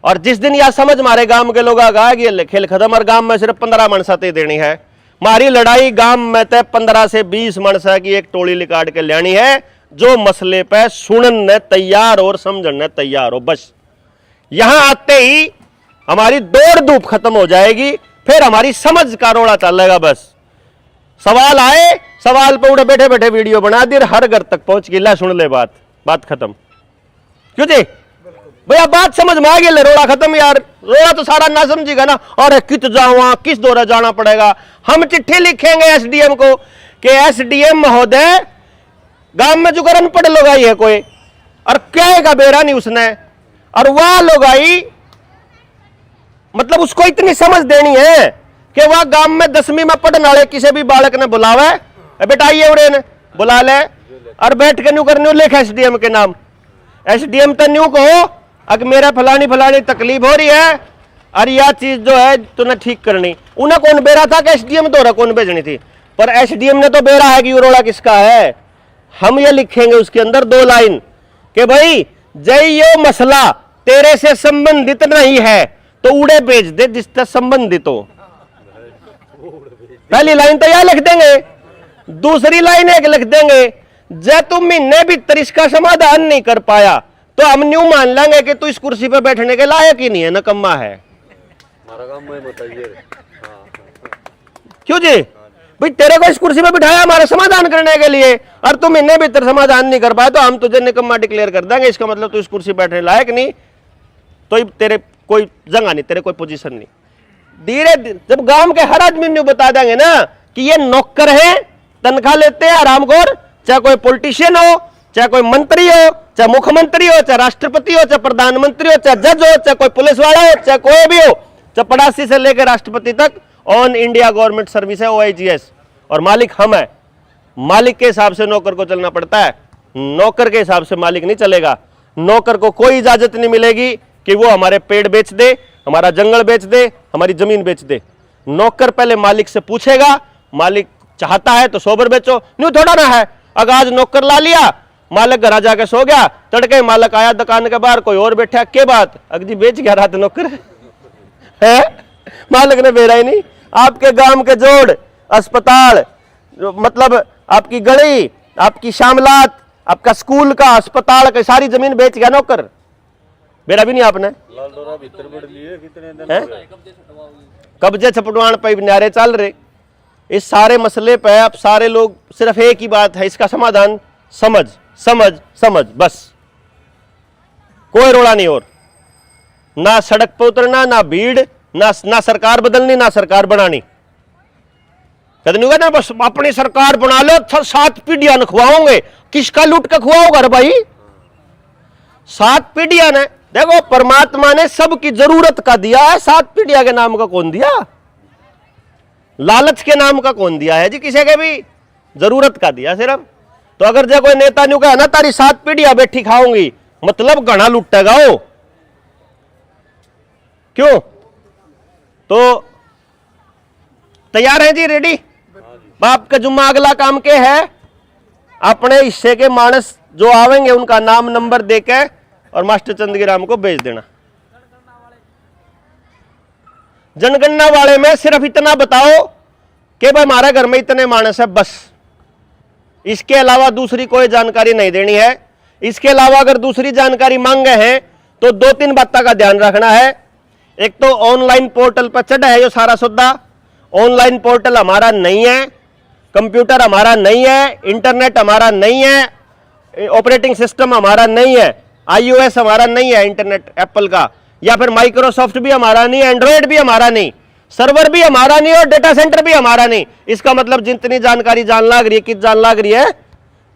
और जिस दिन यह समझ मारे गांव के लोग आगा कि ये खेल खत्म और गांव में सिर्फ 15 मनसाते देनी है, मारी लड़ाई गांव में तय 15 से 20 मनसा की एक टोली निकाल के लेनी है, जो मसले पे सुनने तैयार और समझने तैयार हो। बस यहां आते ही हमारी दौड़ धूप खत्म हो जाएगी, फिर हमारी समझ का रोड़ा चलेगा। बस सवाल आए, सवाल पे उड़े बैठे बैठे वीडियो बना दी, हर घर तक पहुंच गई, ला सुन ले बात, बात खत्म। क्यों जी भैया, बात समझ में आ गई, रोड़ा खत्म यार। रोड़ा तो सारा ना समझेगा ना, और कित जाऊँ किस दौरा जाना पड़ेगा। हम चिट्ठी लिखेंगे एसडीएम को कि एसडीएम महोदय गांव में जो अनपढ़ लोग आई है कोई, और क्या का बेरा नहीं उसने, और वह लोग आई मतलब उसको इतनी समझ देनी है कि वह गांव में 10वीं में पढ़ने वाले किसी भी बालक ने बुलावे, बेटा आइए उड़े ने बुला ले, और बैठ के न्यू करने लिख एसडीएम के नाम। एसडीएम तो न्यू कहो अगर मेरा फलानी फलानी तकलीफ हो रही है और यह चीज जो है तूने ठीक करनी। उन्हें कौन बेरा था कि एसडीएम द्वारा कौन भेजनी थी, पर एसडीएम ने तो बेरा है कि रोड़ा किसका है। हम ये लिखेंगे उसके अंदर 2 लाइन कि भाई जय यो मसला तेरे से संबंधित नहीं है तो उड़े भेज दे जिससे संबंधित हो। पहली लाइन तो यह लिख देंगे, दूसरी लाइन एक लिख देंगे, जय तुम महीने भीतर इसका समाधान नहीं कर पाया तो हम न्यू मान लेंगे कि तू इस कुर्सी पर बैठने के लायक ही नहीं है, नकम्मा है। क्यों जी भाई, तेरे को इस कुर्सी पर बिठाया हमारे समाधान करने के लिए, और तुम महीने भीतर समाधान नहीं कर पाए तो हम तुझे निकम्मा डिक्लेयर कर देंगे। इसका मतलब तू इस कुर्सी बैठने लायक नहीं, तो तेरे कोई जगह नहीं, तेरे कोई पोजीशन नहीं। धीरे जब गांव के हर आदमी न्यू बता देंगे ना कि ये नौकर है, तनख्वाह लेते हैं आरामखोर, चाहे कोई पॉलिटिशियन हो, चाहे कोई मंत्री हो, चाहे मुख्यमंत्री हो, चाहे राष्ट्रपति हो, चाहे प्रधानमंत्री हो, चाहे जज हो, चाहे कोई पुलिस वाला हो, चाहे कोई भी हो, चाहे पड़ासी से लेकर राष्ट्रपति तक, ऑन इंडिया गवर्नमेंट सर्विस है OIGS, और मालिक हम है। मालिक के हिसाब से नौकर को चलना पड़ता है, नौकर के हिसाब से मालिक नहीं चलेगा। नौकर को कोई इजाजत नहीं मिलेगी कि वो हमारे पेड़ बेच दे, हमारा जंगल बेच दे, हमारी जमीन बेच दे। नौकर पहले मालिक से पूछेगा, मालिक चाहता है तो सोबर बेचो, न्यू थोड़ा ना है। अगर आज नौकर ला लिया, मालिक घर जाके सो गया, तड़के मालिक आया दुकान के बाहर, कोई और बैठा, के बात अगजी बेच गया रात नौकर है, मालिक ने बेरा ही नहीं। आपके गांव के जोड़, अस्पताल, मतलब आपकी गली, आपकी शामलात, आपका स्कूल का, अस्पताल का सारी जमीन बेच गया नौकर। मेरा भी नहीं आपने हैं? कब्जे छपटवाण पे नारे चल रहे। इस सारे मसले पे अब सारे लोग सिर्फ एक ही बात है, इसका समाधान समझ समझ समझ, बस कोई रोड़ा नहीं। और ना सड़क पर उतरना, ना भीड़, ना सरकार बदलनी, ना सरकार बनानी। कहते नहीं ना बस अपनी सरकार बना लो, 7 पीढ़ियां खुआओगे। किसका लूट का खुआओगा रे भाई? 7 पीढ़ियां ने, देखो परमात्मा ने सबकी जरूरत का दिया है, 7 पीढ़ियां के नाम का कौन दिया? लालच के नाम का कौन दिया है जी? किसी के भी जरूरत का दिया सिर्फ। तो अगर जो कोई नेता न्यू कहा ना तारी 7 पीढ़ियां बैठी खाऊंगी, मतलब घना लुटेगा वो। क्यों? तो तैयार है जी? रेडी? बाप का जुम्मा अगला काम के है, अपने हिस्से के मानस जो आवेंगे उनका नाम नंबर देके और मास्टर चंदगीराम को भेज देना। जनगणना वाले में सिर्फ इतना बताओ कि भाई हमारे घर में इतने मानस है, बस। इसके अलावा दूसरी कोई जानकारी नहीं देनी है। इसके अलावा अगर दूसरी जानकारी मांगे हैं तो 2-3 बातों का ध्यान रखना है। एक तो ऑनलाइन पोर्टल पर चढ़ा है ये सारा सौदा। ऑनलाइन पोर्टल हमारा नहीं है, कंप्यूटर हमारा नहीं है, इंटरनेट हमारा नहीं है, ऑपरेटिंग सिस्टम हमारा नहीं है, iOS हमारा नहीं है, इंटरनेट एप्पल का, या फिर माइक्रोसॉफ्ट भी हमारा नहीं है, एंड्रॉइड भी हमारा नहीं, सर्वर भी हमारा नहीं और डेटा सेंटर भी हमारा नहीं। इसका मतलब जितनी जानकारी जान लाग रही है, किस जान लाग रही है?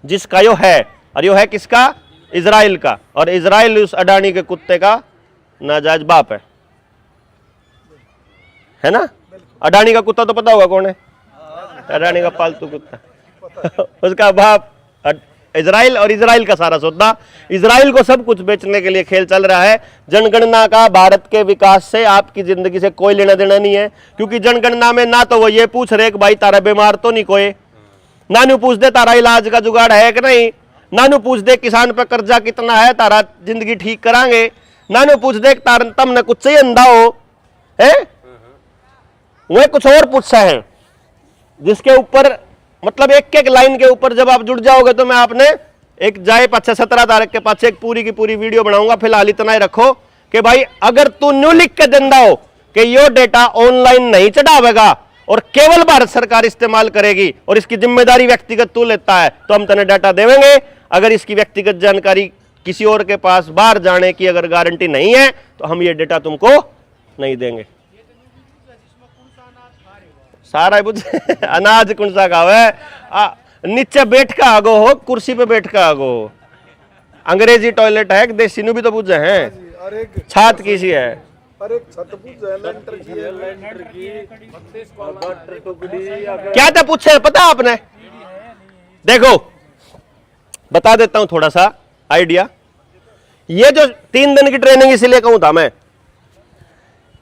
जिसका यो है, और यो है किसका? इजराइल का। और इजराइल उस अडानी के कुत्ते का नाजायज बाप है ना? अडानी का कुत्ता तो पता होगा कौन है? अडानी का पालतू कुत्ता उसका बाप इजराइल। और इजराइल का सारा सौदा, इजराइल को सब कुछ बेचने के लिए खेल चल रहा है। जनगणना का भारत के विकास से आपकी जिंदगी से कोई लेना देना नहीं है, क्योंकि जनगणना में ना तो वो ये पूछ रहे कि भाई तारा बीमार तो नहीं कोई, ना न्यू पूछ दे तारा इलाज का जुगाड़ है कि नहीं, ना न्यू पूछ दे किसान पे कर्जा कितना है, तारा जिंदगी ठीक करांगे, ना न्यू पूछ दे तार तमने कुछ चाहिए अंधा हो है, वह कुछ और पूछता है जिसके ऊपर मतलब एक एक लाइन के ऊपर जब आप जुड़ जाओगे तो मैं आपने एक जाए 17 तारीख के पास एक पूरी की पूरी वीडियो बनाऊंगा। फिलहाल इतना ही रखो कि भाई अगर तू न्यू लिख के देंदा हो कि यो डेटा ऑनलाइन नहीं चढ़ावेगा और केवल भारत सरकार इस्तेमाल करेगी और इसकी जिम्मेदारी व्यक्तिगत तू लेता है, तो हम तने डाटा देवेंगे। अगर इसकी व्यक्तिगत जानकारी किसी और के पास बाहर जाने की अगर गारंटी नहीं है तो हम ये डेटा तुमको नहीं देंगे। सारा बुझ अनाज कौन सा खावे? नीचे बैठ का आगो हो, कुर्सी पे बैठ का आगो हो। अंग्रेजी टॉयलेट है, देसी नु भी तो बुझे हैं, छात किसी है। अरे छत पूछ है, लेंटर की क्या था पूछे पता आपने? देखो बता देता हूं थोड़ा सा आइडिया। ये जो 3 दिन की ट्रेनिंग इसलिए कहूं था मैं,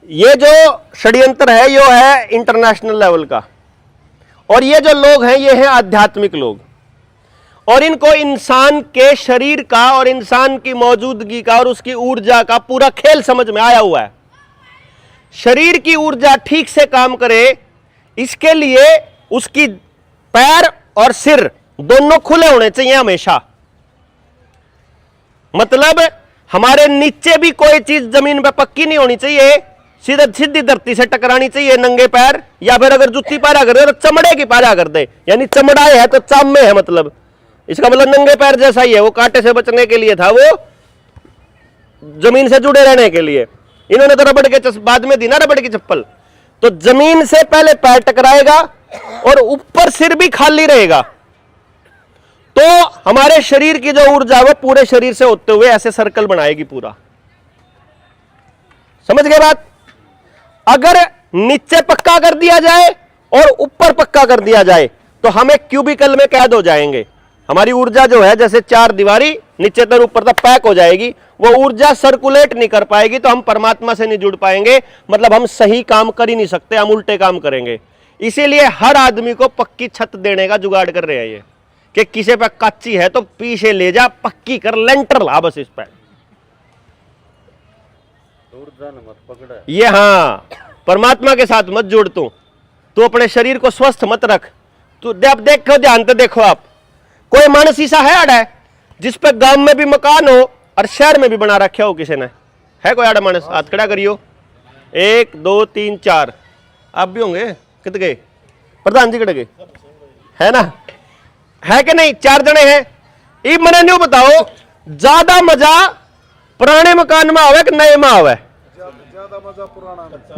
ये जो षड्यंत्र है यो है इंटरनेशनल लेवल का, और ये जो लोग हैं ये हैं आध्यात्मिक लोग, और इनको इंसान के शरीर का और इंसान की मौजूदगी का और उसकी ऊर्जा का पूरा खेल समझ में आया हुआ है। शरीर की ऊर्जा ठीक से काम करे इसके लिए उसकी पैर और सिर दोनों खुले होने चाहिए हमेशा। मतलब हमारे नीचे भी कोई चीज जमीन पे पक्की नहीं होनी चाहिए, सीधा सीधी धरती से टकरानी चाहिए नंगे पैर, या फिर अगर जूती पारा कर दे तो चमड़े की पारा कर दे, यानी चमड़ा है तो चाम में है, मतलब इसका मतलब नंगे पैर जैसा ही है। वो कांटे से बचने के लिए था, वो जमीन से जुड़े रहने के लिए। इन्होंने तो रबड़ के बाद में दी ना रबड़ की चप्पल। तो जमीन से पहले पैर टकराएगा और ऊपर सिर भी खाली रहेगा, तो हमारे शरीर की जो ऊर्जा है वो पूरे शरीर से होते हुए ऐसे सर्कल बनाएगी पूरा। समझ गए बात? अगर नीचे पक्का कर दिया जाए और ऊपर पक्का कर दिया जाए तो हम एक क्यूबिकल में कैद हो जाएंगे। हमारी ऊर्जा जो है जैसे 4 दीवारी नीचे तक ऊपर तक पैक हो जाएगी, वो ऊर्जा सर्कुलेट नहीं कर पाएगी, तो हम परमात्मा से नहीं जुड़ पाएंगे। मतलब हम सही काम कर ही नहीं सकते, हम उल्टे काम करेंगे। इसीलिए हर आदमी को पक्की छत देने का जुगाड़ कर रहे हैं ये, कि किसी पे कच्ची है तो पीछे ले जा, पक्की कर, लेंटर ला बस इस पे। मत पकड़ा ये हाँ, परमात्मा के साथ मत जोड़ तू अपने शरीर को स्वस्थ मत रख। तू अब देखो, ध्यान से देखो, आप कोई मानस ईसा है अड़ा है, जिस पे गांव में भी मकान हो और शहर में भी बना रखे हो किसी ने, है कोई आड़ा मानस? हाथ खड़ा करियो। 1 2 3 4, आप भी होंगे कित गए? प्रधान जी कट गए है ना, है कि नहीं? 4 जने हैं। ये मैंने नहीं बताओ ज्यादा मजा पुराने मकान में आवे कि नए में आवे?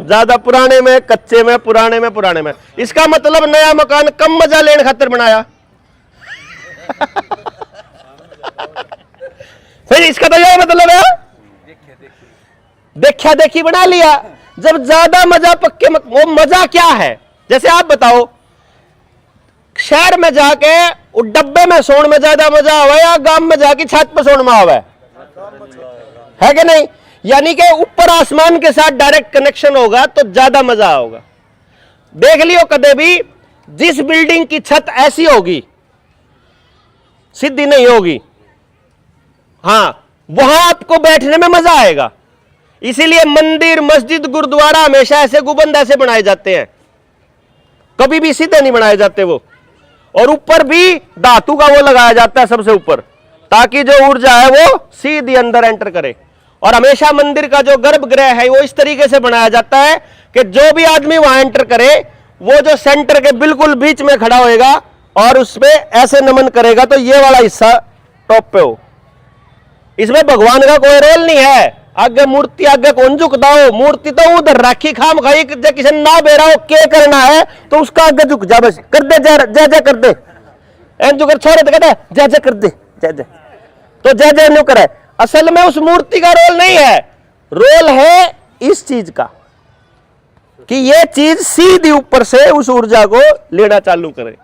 ज्यादा पुराने में, कच्चे में, पुराने में। इसका मतलब नया मकान कम मजा लेने खातिर बनाया। फिर इसका तो यही मतलब है देखा देखी बना लिया। जब ज्यादा मजा पक्के वो मजा क्या है? जैसे आप बताओ शहर में जाके वो डब्बे में सोने में ज्यादा मजा आवे या गांव में जाके छत पर सोने में आवे? है कि नहीं? यानी कि ऊपर आसमान के साथ डायरेक्ट कनेक्शन होगा तो ज्यादा मजा होगा। देख लियो कदे भी जिस बिल्डिंग की छत ऐसी होगी, सीधी नहीं होगी, हां वहां आपको बैठने में मजा आएगा। इसीलिए मंदिर, मस्जिद, गुरुद्वारा हमेशा ऐसे गुंबद ऐसे बनाए जाते हैं, कभी भी सीधे नहीं बनाए जाते वो। और ऊपर भी धातु का वो लगाया जाता है सबसे ऊपर, ताकि जो ऊर्जा है वो सीधी अंदर एंटर करे। और हमेशा मंदिर का जो गर्भगृह है वो इस तरीके से बनाया जाता है कि जो भी आदमी वहां एंटर करे वो जो सेंटर के बिल्कुल बीच में खड़ा होएगा और उसमें ऐसे नमन करेगा तो ये वाला हिस्सा टॉप पे हो। इसमें भगवान का कोई रोल नहीं है। आगे मूर्ति आगे कौन झुकता हो? मूर्ति तो उधर राखी खाम खाई, किसी ना बेरा हो के करना है तो उसका आगे झुक जा, बस कर दे, जय जय कर दे। एन जो कर छोड़े तो कहते जय जय कर दे, जय जय, तो जय जय न्यू करे। असल में उस मूर्ति का रोल नहीं है, रोल है इस चीज का कि ये चीज सीधी ऊपर से उस ऊर्जा को लेना चालू करे।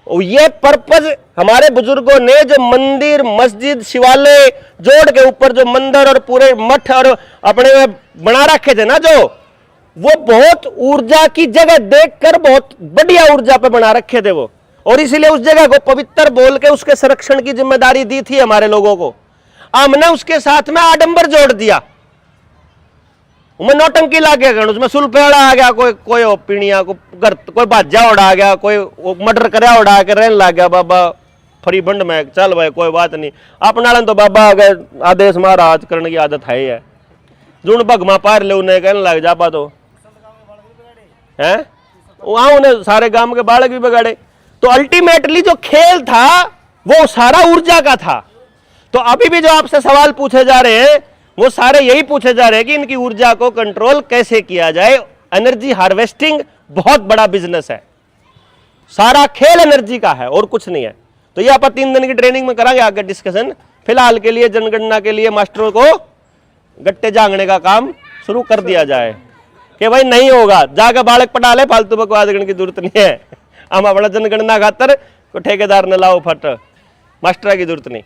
और ये पर्पज हमारे बुजुर्गों ने जो मंदिर, मस्जिद, शिवालय जोड़ के ऊपर जो मंदिर और पूरे मठ और अपने में बना रखे थे ना, जो वो बहुत ऊर्जा की जगह देखकर बहुत बढ़िया ऊर्जा पे बना रखे थे वो। और इसीलिए उस जगह को पवित्र बोल के उसके संरक्षण की जिम्मेदारी दी थी हमारे लोगों को। हमने उसके साथ में आडंबर जोड़ दिया, उसमें नौटंकी ला गया, उसमें सुलपेड़ा आ गया, कोई पीणिया को घर, कोई बाजा उड़ा गया, कोई मर्डर करया उड़ा के रहने लग गया। बाबा फरी बंड में चल भाई कोई बात नहीं, अपना तो बाबा आदेश महाराज करने की आदत है ही है। जुन भगमा पार ले उन्हें कहने लग जा पा तो है वहां उन्हें सारे गांव के बालक भी बिगाड़े। तो अल्टीमेटली जो खेल था वो सारा ऊर्जा का था। तो अभी भी जो आपसे सवाल पूछे जा रहे हैं वो सारे यही पूछे जा रहे हैं कि इनकी ऊर्जा को कंट्रोल कैसे किया जाए। एनर्जी हार्वेस्टिंग बहुत बड़ा बिजनेस है, सारा खेल एनर्जी का है और कुछ नहीं है। तो ये आप 3 दिन की ट्रेनिंग में करांगे आगे डिस्कशन। फिलहाल के लिए जनगणना के लिए मास्टरों को गट्टे जांगने का काम शुरू कर दिया जाए कि भाई नहीं होगा जाकर बालक पटा ले, फालतू बकवास करने की जरूरत नहीं है। हम अपना जनगणना खातर को ठेकेदार न लाओ फट, मास्टर की जरूरत नहीं।